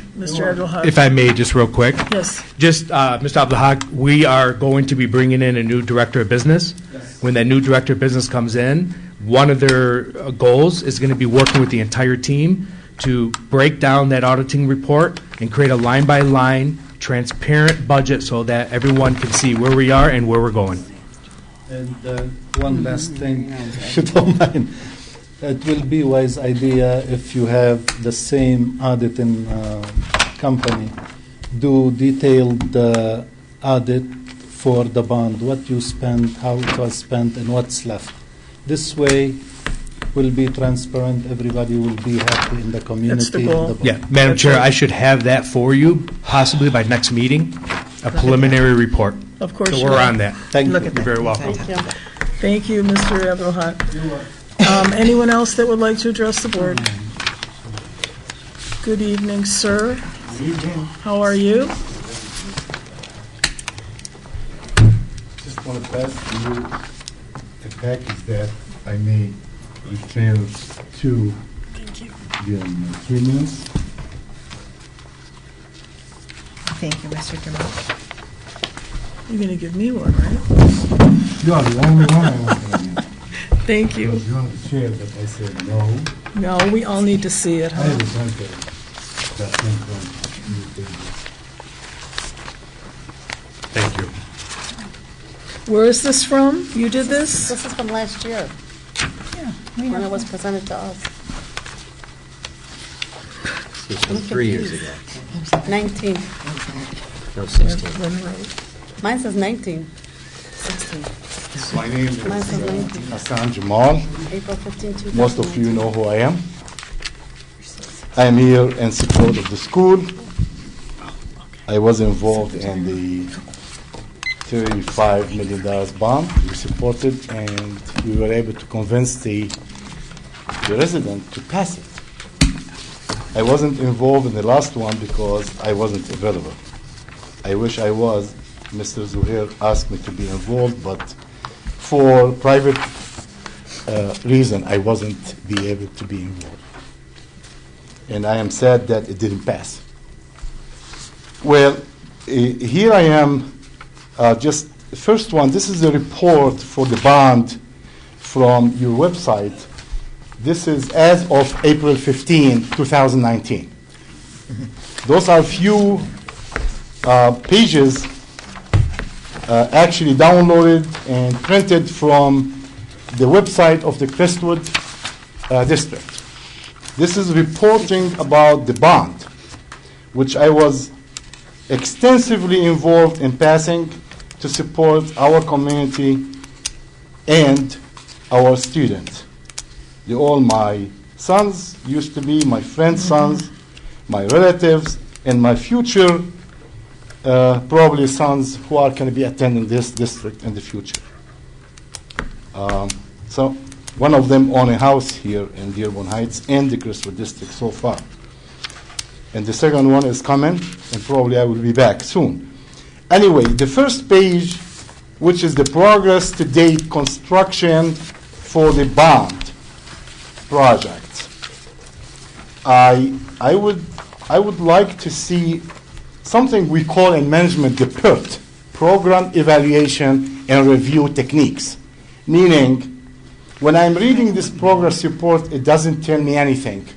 A: Abdul-Haq.
E: If I may, just real quick.
A: Yes.
E: Just, Mr. Abdul-Haq, we are going to be bringing in a new director of business. When that new director of business comes in, one of their goals is going to be working with the entire team to break down that auditing report and create a line-by-line, transparent budget so that everyone can see where we are and where we're going.
L: And one last thing, if you don't mind. It will be a wise idea if you have the same auditing company do detailed audit for the bond, what you spent, how it was spent, and what's left. This way will be transparent, everybody will be happy in the community.
A: That's the goal.
E: Yeah, Madam Chair, I should have that for you, possibly by next meeting, a preliminary report.
A: Of course
E: So
A: you
E: we're
A: will.
E: on that.
L: Thank
A: Look
L: you.
A: at
E: You're very welcome.
F: Thank you.
A: Thank you, Mr. Abdulhat. Anyone else that would like to address the board? Good evening, sir. How are you?
M: Just want to pass to you a package that I may refer to in 3 minutes.
C: Thank you, Mr. Jamal.
A: You're going to give me one, right?
M: You are the only one I want to give.
A: Thank you.
M: You want to share, but I said no.
A: No, we all need to see it,
M: I
A: huh?
M: have a bunch of that came from newspapers.
E: Thank you.
A: Where is this from? You did this?
F: This is from last year, when it was presented to us.
D: This was from 3 years ago.
F: 19.
D: No, 16.
F: Mine says 19.
M: My name is
F: Mine says 19.
M: Hassan Jamal.
F: April 15, 2019.
M: Most of you know who I am. I am here in support of the school. I was involved in the $35 million bond we supported, and we were able to convince the resident to pass it. I wasn't involved in the last one because I wasn't available. I wish I was. Mr. Zuhair asked me to be involved, but for private reason, I wasn't be able to be involved. And I am sad that it didn't pass. Well, here I am. Just the first one, this is a report for the bond from your website. This is as of April 15, 2019. Those are few pages actually downloaded and printed from the website of the Crestwood district. This is reporting about the bond, which I was extensively involved in passing to support our community and our students. They're all my sons, used to be my friends' sons, my relatives, and my future probably sons who are going to be attending this district in the future. So one of them own a house here in Dearborn Heights and the Crestwood district so far. And the second one is coming, and probably I will be back soon. Anyway, the first page, which is the progress to date construction for the bond project. I would like to see something we call in management the PERT, Program Evaluation and Review Techniques. Meaning, when I'm reading this progress report, it doesn't tell me anything,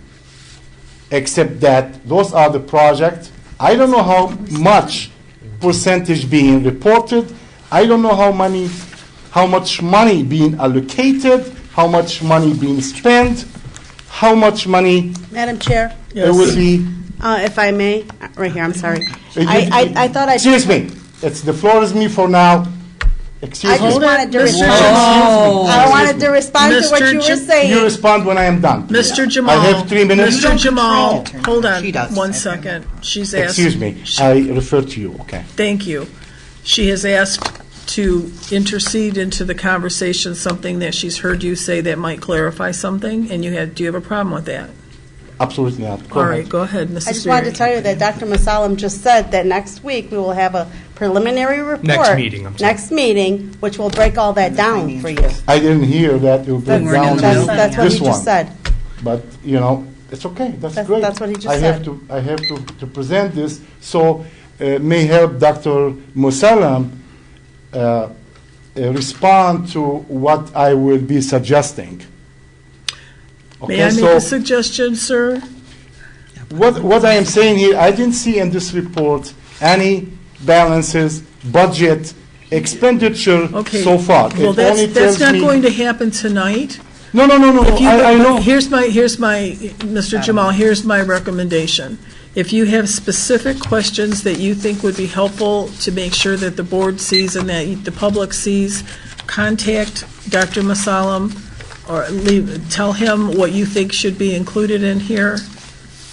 M: except that those are the projects. I don't know how much percentage being reported. I don't know how much money being allocated, how much money being spent, how much money
F: Madam Chair,
A: Yes.
M: it will be.
F: if I may, right here, I'm sorry.
M: You-
F: I thought I...
M: Excuse me. It's the floor is me for now. Excuse
F: I just
M: me.
F: wanted to
A: Mr.
F: respond.
A: Jamal.
F: I wanted to respond to what
A: Mr.
F: you were
A: Jam-
F: saying.
M: You respond when I am done.
A: Mr. Jamal.
M: I have 3 minutes.
A: Mr. Jamal, hold
K: She
A: on
K: does.
A: 1 second. She's asked.
M: Excuse me. I refer to you. Okay.
A: Thank you. She has asked to intercede into the conversation something that she's heard you say that might clarify something, and do you have a problem with that?
M: Absolutely not. Go
A: All
M: ahead.
A: right, go ahead, Mrs.
F: I just wanted to
A: Berry.
F: tell you that Dr. Masalam just said that next week we will have a preliminary report.
E: Next meeting, I'm sorry.
F: Next meeting, which will break all that down for you.
M: I didn't hear that you break
F: That's,
M: down
F: that's what
M: this
F: he
M: one.
F: just said.
M: But it's okay. That's great.
F: That's what he just
M: I
F: said.
M: have to present this so may help Dr. Musalam respond to what I will be suggesting.
A: May I make a suggestion, sir?
M: What I am saying here, I didn't see in this report any balances, budget, expenditure
A: Okay.
M: so far.
A: Well,
M: It only
A: that's
M: tells
A: not
M: me-
A: going to happen tonight.
M: No,
A: If you-
M: I know.
A: Here's my, Mr. Jamal, here's my recommendation. If you have specific questions that you think would be helpful to make sure that the board sees and that the public sees, contact Dr. Masalam or tell him what you think should be included in here.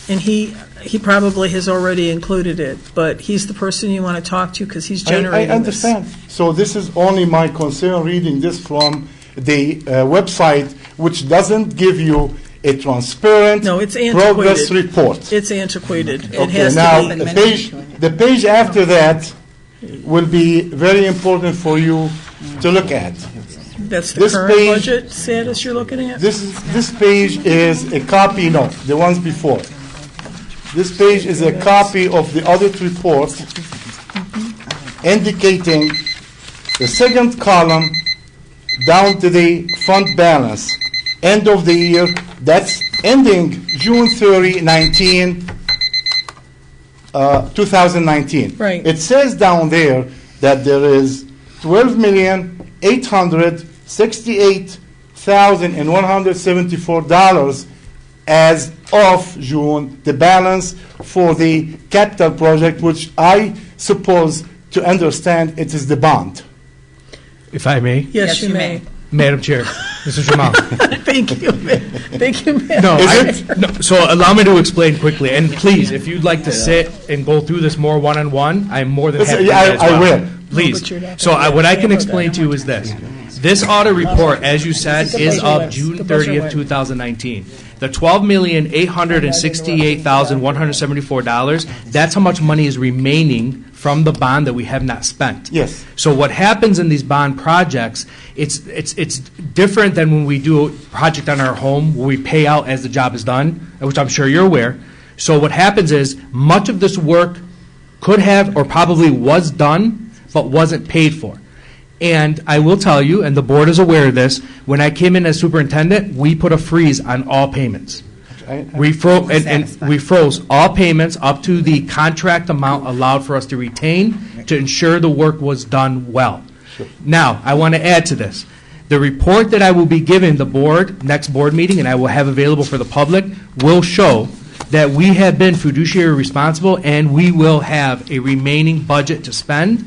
A: And he probably has already included it, but he's the person you want to talk to because he's generating
M: I
A: this.
M: understand. So this is only my concern reading this from the website, which doesn't give you a transparent
A: No, it's
M: progress
A: antiquated.
M: report.
A: It's antiquated. It
M: Okay,
A: has
M: now,
A: to be.
M: the page after that will be very important for you to look at.
A: That's the
M: this
A: current
M: page-
A: budget status you're looking at?
M: This page is a copy, no, the ones before. This page is a copy of the audit report indicating the second column down to the fund balance, end of the year, that's ending June 30, 2019.
A: Right.
M: It says down there that there is $12,868,174 as of June, the balance for the capital project, which I suppose to understand it is the bond.
E: If I may,
A: Yes, you may.
E: Madam Chair, Mr. Jamal.
A: Thank you, thank you, ma'am.
E: No, no, so allow me to explain quickly, and please, if you'd like to sit and go through this more one-on-one, I'm more than happy to do
M: Yeah,
E: that as
M: I
E: well.
M: will.
A: No, but
E: Please.
A: you're not
E: So
A: gonna
E: what I can
A: hammer
E: explain
A: that.
E: to you is this. This audit report, as you said,
A: The
E: is
A: buzzer
E: of
A: went.
E: June
A: The buzzer
E: 30th,
A: went.
E: 2019. The $12,868,174, that's how much money is remaining from the bond that we have not spent.
M: Yes.
E: So what happens in these bond projects, it's different than when we do a project on our home where we pay out as the job is done, which I'm sure you're aware. So what happens is much of this work could have or probably was done but wasn't paid for. And I will tell you, and the board is aware of this, when I came in as superintendent, we put a freeze on all payments. We froze all payments up to the contract amount allowed for us to retain to ensure the work was done well. Now, I want to add to this. The report that I will be giving the board, next board meeting, and I will have available for the public, will show that we have been fiduciary responsible and we will have a remaining budget to spend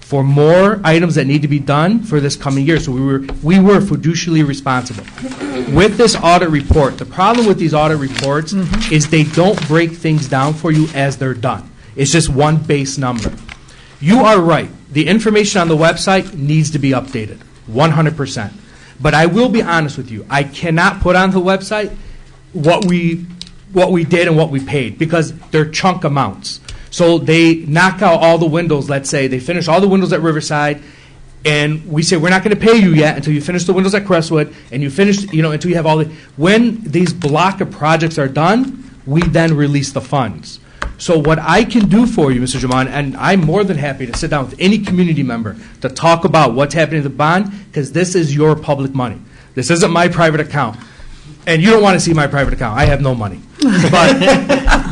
E: for more items that need to be done for this coming year. So we were fiduciarily responsible. With this audit report, the problem with these audit reports is they don't break things down for you as they're done. It's just one base number. You are right. The information on the website needs to be updated, 100%. But I will be honest with you. I cannot put on the website what we did and what we paid because they're chunk amounts. So they knock out all the windows, let's say, they finish all the windows at Riverside, and we say, we're not going to pay you yet until you finish the windows at Crestwood, and you finish, until you have all the, when these block of projects are done, we then release the funds. So what I can do for you, Mr. Jaman, and I'm more than happy to sit down with any community member to talk about what's happening to the bond, because this is your public money. This isn't my private account. And you don't want to see my private account. I have no money.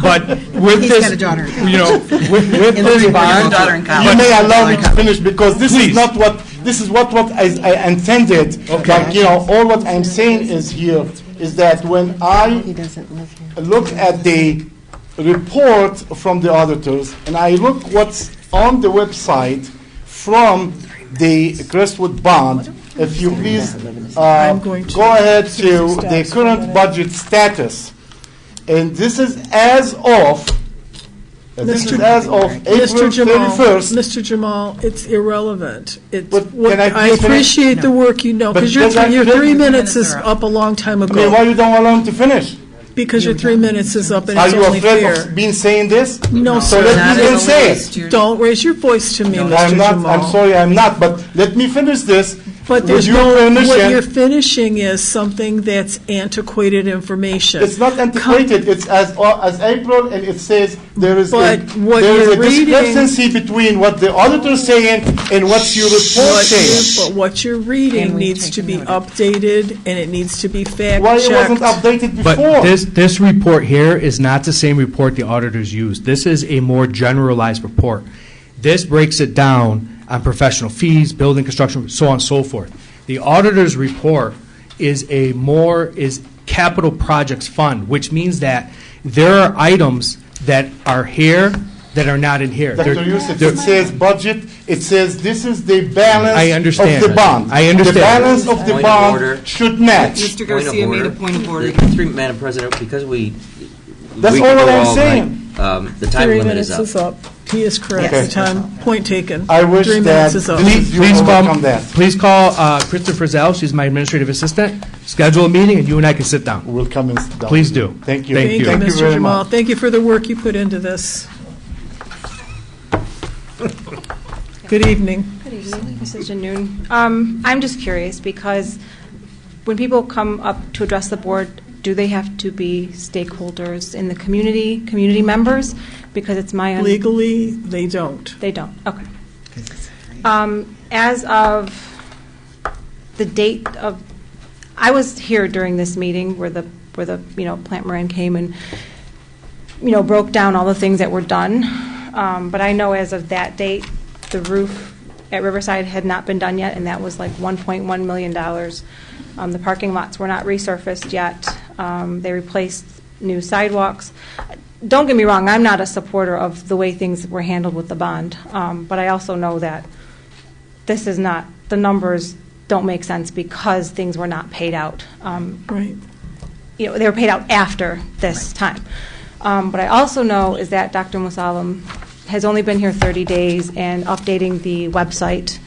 E: But with
K: He's
E: this,
K: got a daughter in college.
E: with this bond,
K: daughter in college.
M: You may allow me to finish because this is not what, this is what I intended.
E: Okay.
M: Like, all what I'm saying is here is that when I look at the report from the auditors and I look what's on the website from the Crestwood bond, if you please
A: I'm going to-
M: go ahead to the current budget status. And this is as of April
A: Mr. Jamal,
M: 31st.
A: Mr. Jamal, it's irrelevant. It's
M: But
A: what-
M: can I
A: I
M: please finish?
A: appreciate the work you know,
M: But
A: because
M: does that
A: your
M: fit?
A: 3 minutes is up a long time
M: I mean, why
A: ago.
M: you don't allow him to finish?
A: Because your 3 minutes is up and
M: Are
A: it's
M: you
A: only
M: afraid
A: fair.
M: of being saying this?
A: No,
M: So
A: sir.
M: let me then say it.
A: Don't raise your voice to me, Mr.
M: I'm not,
A: Jamal.
M: I'm sorry, I'm not, but let me finish this,
A: But
M: with
A: there's
M: your
A: no, what
M: permission.
A: you're finishing is something that's antiquated information.
M: It's not antiquated. It's as April, and it says there is
A: But what
M: there is
A: you're
M: a
A: reading-
M: discrepancy between what the auditor's saying and what your report saying.
A: But what you're reading needs to be updated, and it needs to be fact-checked.
M: Why it wasn't updated
E: But
M: before?
E: this report here is not the same report the auditors used. This is a more generalized report. This breaks it down on professional fees, building construction, so on and so forth. The auditor's report is capital projects fund, which means that there are items that are here that are not in here.
M: Dr. Yusuf, it says budget, it says this is the balance
E: I understand
M: of the
E: that.
M: bond.
E: I understand.
M: The balance of the
D: Point of
M: bond
D: order.
M: should match.
B: Mr. Garcia made a point of order.
D: Madam President, because
M: That's
D: we
M: all
D: could
M: what
D: go
M: I'm
D: all
M: saying.
D: night, the time
A: 3
D: limit
A: minutes
D: is
A: is
D: up.
A: up. He is correct.
M: Okay.
A: The time, point taken.
M: I wish
A: 3
M: that
A: minutes is up.
M: you
E: Please
M: overcome that.
E: please call Christopher Zell, she's my administrative assistant, schedule a meeting, and you and I can sit down.
M: We'll come and sit down.
E: Please do.
M: Thank you.
E: Thank you.
M: Thank you
A: Mr.
M: very
A: Jamal.
M: much.
A: Thank you for the work you put into this. Good evening.
N: Good evening, Mrs. Janoon. I'm just curious, because when people come up to address the board, do they have to be stakeholders in the community members? Because it's my
A: Legally, they don't.
N: They don't, okay. As of the date of, I was here during this meeting where the Plant Moran came and, broke down all the things that were done. But I know as of that date, the roof at Riverside had not been done yet, and that was like $1.1 million. The parking lots were not resurfaced yet. They replaced new sidewalks. Don't get me wrong, I'm not a supporter of the way things were handled with the bond, but I also know that this is not, the numbers don't make sense because things were not paid out.
A: Right.
N: They were paid out after this time. But I also know is that Dr. Musalam has only been here 30 days, and updating the website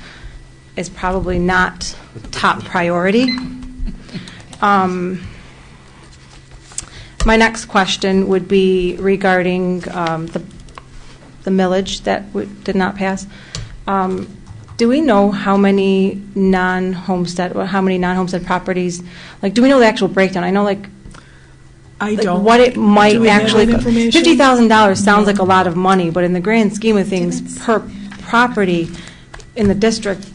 N: is probably not top priority. My next question would be regarding the millage that did not pass. Do we know how many non-homestead properties, do we know the actual breakdown? I know,
A: I don't.
N: what it might
A: Do we have
N: actually,
A: that information?
N: $50,000 sounds like a lot of money, but in the grand scheme of things, per property in the district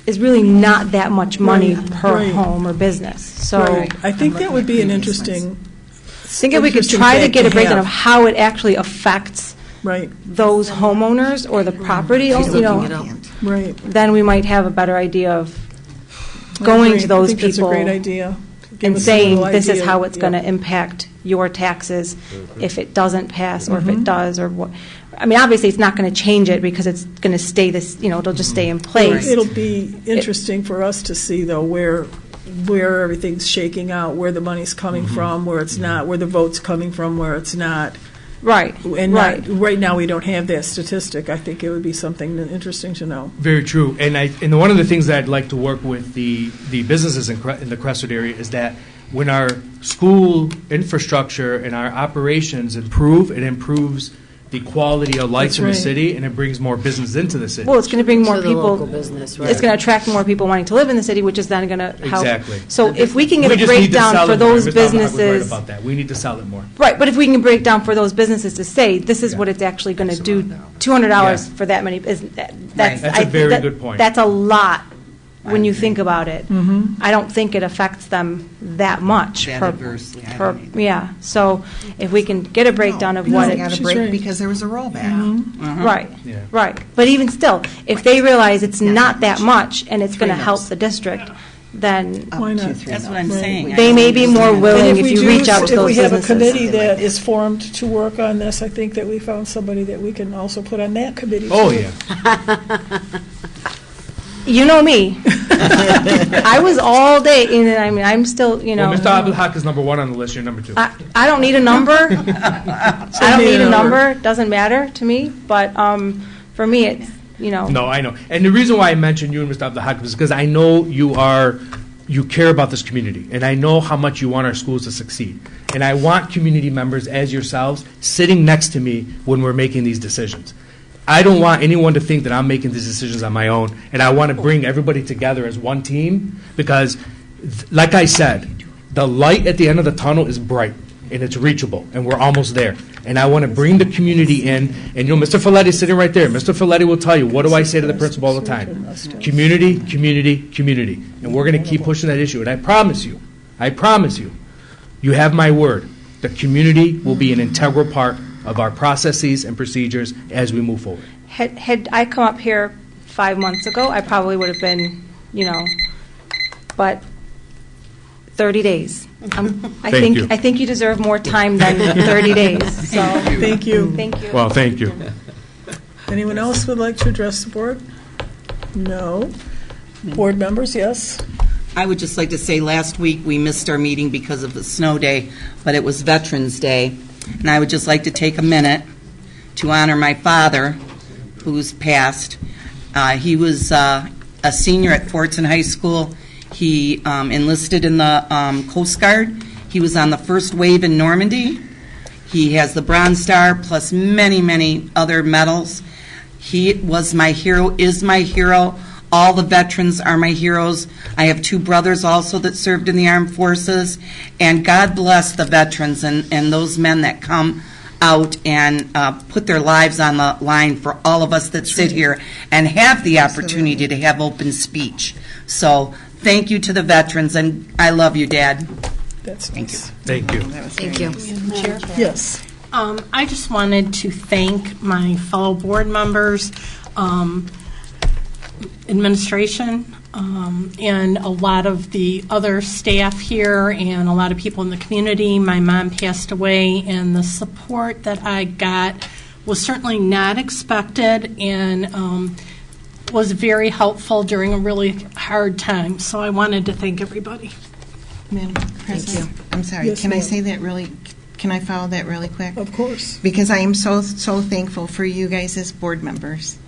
N: is really not that much money per
A: right.
N: home or business. So
A: Right. I think that would be an interesting.
N: I think if we could try to get a breakdown of how it actually affects
A: Right,
N: those homeowners or the property,
A: right.
N: then we might have a better idea of going to those
A: I think that's a
N: people
A: great idea. Give
N: and
A: us a
N: saying,
A: little
N: this is
A: idea.
N: how it's going to
A: Yeah.
N: impact your taxes if it doesn't pass, or if it does, or what. I mean, obviously, it's not going to change it because it's going to stay this, it'll just stay in place.
A: It'll be interesting for us to see, though, where everything's shaking out, where the money's coming from, where it's not, where the vote's coming from, where it's not.
N: Right,
A: And
N: right.
A: right now, we don't have that statistic. I think it would be something interesting to know.
E: Very true. And one of the things that I'd like to work with the businesses in the Crestwood area is that when our school infrastructure and our operations improve, it improves the quality of life
A: That's
E: in the
A: right.
E: city, and it brings more business into the city.
N: Well, it's going to bring more
H: To the
N: people.
H: local business, right.
N: It's going to attract more people wanting to live in the city, which is then going to help.
E: Exactly.
N: So if we can get
E: We
N: a
E: just need to
N: breakdown
E: sell
N: for
E: it more.
N: those
E: Ms. Alvarado was right
N: businesses.
E: about that. We need to sell it more.
N: Right, but if we can break down for those businesses to say, this is what it's actually going to do, $200 for that many, that's.
E: That's a very good point.
N: That's a lot when you think about it. I don't think it affects them that much.
B: That
N: per-
B: adversely, I
N: per-
B: don't either.
N: Yeah, so if we can get a breakdown of what
C: They
N: it.
C: got a
A: she's
C: break
A: right.
C: because there was a rollback.
N: Right,
E: Yeah.
N: right. But even still, if they realize it's not that much and it's going to help the district, then
A: Why not?
B: That's what I'm
A: Right.
B: saying.
N: they may be more
A: And
N: willing if
A: we
N: you
A: do-
N: reach out to those
A: If we have a
N: businesses.
A: committee that is formed to work on this, I think that we found somebody that we can also put on that committee.
E: Oh,
A: too.
E: yeah.
N: You know me. I was all day, and I'm still,
E: Well, Mr. Abdul-Haq is number one on the list, you're number two.
N: I don't need a number. I don't need a number, doesn't matter to me, but for me, it's,
E: No, I know. And the reason why I mentioned you and Mr. Abdul-Haq is because I know you care about this community, and I know how much you want our schools to succeed. And I want community members as yourselves sitting next to me when we're making these decisions. I don't want anyone to think that I'm making these decisions on my own, and I want to bring everybody together as one team because, like I said, the light at the end of the tunnel is bright, and it's reachable, and we're almost there. And I want to bring the community in, and Mr. Folletti is sitting right there. Mr. Folletti will tell you, what do I say to the principal all the time? Community, community, community. And we're going to keep pushing that issue. And I promise you, you have my word, the community will be an integral part of our processes and procedures as we move forward.
N: Had I come up here 5 months ago, I probably would have been, but 30 days. I think you deserve more time than 30 days. So
A: Thank you.
N: Thank you.
E: Well, thank you.
A: Anyone else would like to address the board? No. Board members, yes?
B: I would just like to say last week we missed our meeting because of the snow day, but it was Veterans Day. And I would just like to take a minute to honor my father, who's passed. He was a senior at Fortson High School. He enlisted in the Coast Guard. He was on the first wave in Normandy. He has the Bronze Star plus many, many other medals. He was my hero, is my hero. All the veterans are my heroes. I have 2 brothers also that served in the armed forces. And God bless the veterans and those men that come out and put their lives on the line for all of us that sit here and have the opportunity to have open speech. So thank you to the veterans, and I love you, Dad.
A: That's
B: Thank you.
E: Thank you.
H: Thank you.
F: Chair?
A: Yes.
G: I just wanted to thank my fellow board members, administration, and a lot of the other staff here and a lot of people in the community. My mom passed away, and the support that I got was certainly not expected and was very helpful during a really hard time. So I wanted to thank everybody.
C: Madam President, I'm sorry,
A: Yes,
C: can I
A: ma'am.
C: say that really, can I follow that really quick?
A: Of course.
C: Because I am so thankful for you guys as board members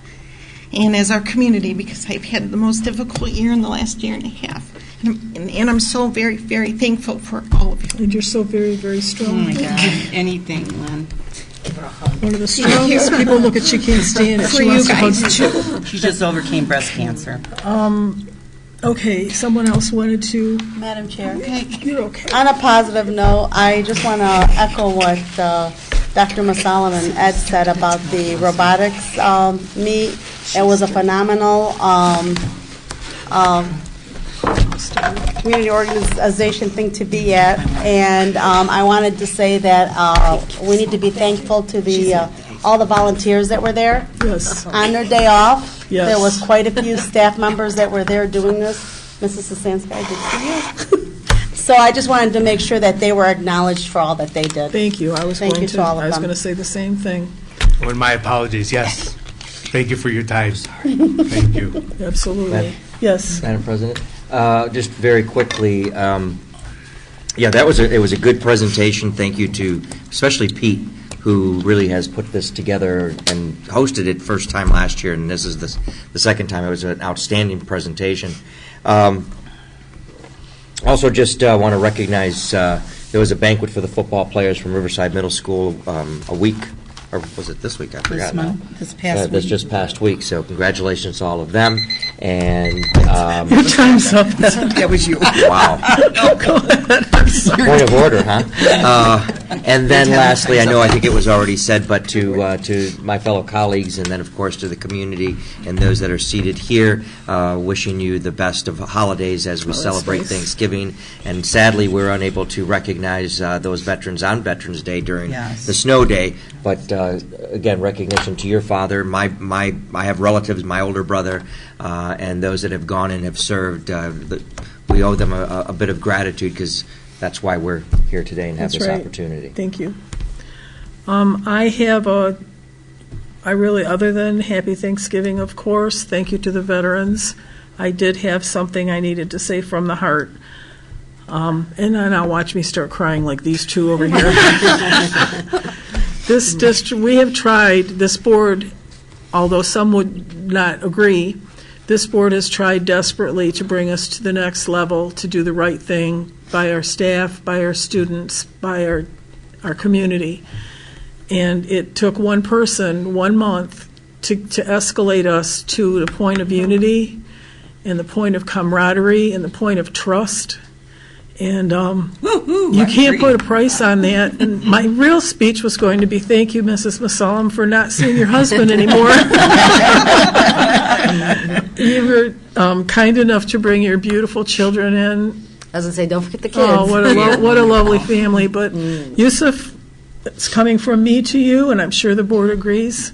C: and as our community, because I've had the most difficult year in the last year and a half. And I'm so very, very thankful for all of you.
A: And you're so very, very
B: Oh,
A: strong.
B: my God. Anything, Lynn.
A: One of the strongest people. Look at, she can't stand it.
C: For
A: She
C: you
A: wants to
C: guys.
A: hug you.
B: She just overcame breast cancer.
A: Okay, someone else wanted to,
F: Madam Chair?
A: you're okay.
F: On a positive note, I just want to echo what Dr. Masalam and Ed said about the robotics meet. It was a phenomenal community organization thing to be at, and I wanted to say that we need to be thankful to the all the volunteers that were there.
A: Yes.
F: On their day off,
A: Yes.
F: there was quite a few staff members that were there doing this. Mrs. Sasanska, I did see you. So I just wanted to make sure that they were acknowledged for all that they did.
A: Thank you. I was
F: Thank
A: going
F: you to all of
A: I was
F: them.
A: going to say the same thing.
E: And my apologies, yes. Thank you for your time. Thank you.
A: Absolutely.
D: Madam-
A: Yes.
D: Madam President, just very quickly, yeah, it was a good presentation. Thank you to especially Pete, who really has put this together and hosted it first time last year, and this is the second time. It was an outstanding presentation. Also, just want to recognize there was a banquet for the football players from Riverside Middle School a week, or was it this week? I forgot now.
B: This past
D: This
B: week.
D: just past week, so congratulations to all of them. And
A: Your time's up.
B: That was you.
D: wow. Point of order, huh? And then lastly, I think it was already said, but to my fellow colleagues, and then of course to the community and those that are seated here, wishing you the best of holidays as we celebrate
A: nice.
D: Thanksgiving. And sadly, we're unable to recognize those veterans on Veterans Day during
B: Yes.
D: the snow day. But again, recognition to your father. I have relatives, my older brother, and those that have gone and have served. We owe them a bit of gratitude because that's why we're here today and have
A: That's
D: this
A: right.
D: opportunity.
A: Thank you. I really, other than Happy Thanksgiving, of course, thank you to the veterans. I did have something I needed to say from the heart. And now watch me start crying like these two over here. This district, we have tried, this board, although some would not agree, this board has tried desperately to bring us to the next level, to do the right thing by our staff, by our students, by our community. And it took one person, 1 month, to escalate us to the point of unity and the point of camaraderie and the point of trust. And you can't put a price on that. And my real speech was going to be, thank you, Mrs. Masalam, for not seeing your husband anymore. You were kind enough to bring your beautiful children in.
H: I was going to say, don't forget the kids.
A: Oh, what a lovely family. But Yusuf, it's coming from me to you, and I'm sure the board agrees.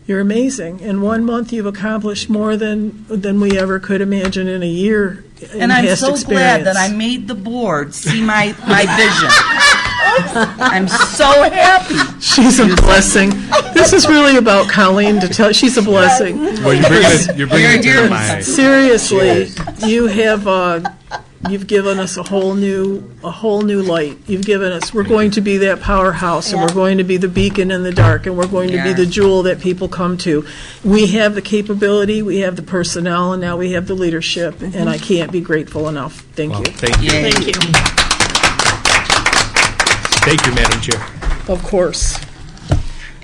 A: You're amazing. In 1 month, you've accomplished more than we ever could imagine in a year.
B: And I'm so glad that I made the board see my vision. I'm so happy.
A: She's a blessing. This is really about Colleen to tell. She's a blessing.
E: Well, you're bringing it to my.
A: Seriously, you have. You've given us a whole new light. You've given us. We're going to be that powerhouse, and we're going to be the beacon in the dark, and we're going to be the jewel that people come to. We have the capability, we have the personnel, and now we have the leadership. And I can't be grateful enough. Thank you.
E: Thank you.
A: Thank you.
E: Thank you, Madam Chair.
A: Of course.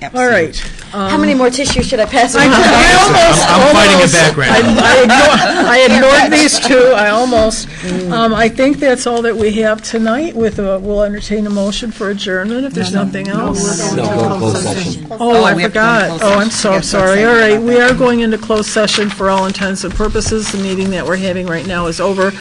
B: Absolutely.
A: All right.
H: How many more tissues should I pass around?
E: I'm fighting it back right now.
A: I ignored these two. I almost. I think that's all that we have tonight. We'll entertain a motion for adjournment if there's nothing else.
D: No, go closed session.
A: Oh, I
B: we have to go into
A: forgot.
B: closed
A: Oh, I'm
B: session.
A: so
B: Yes,
A: sorry.
B: yes,
A: All right,
B: yes.
A: we are going into closed session for all intents and purposes. The meeting that we're having right now is over.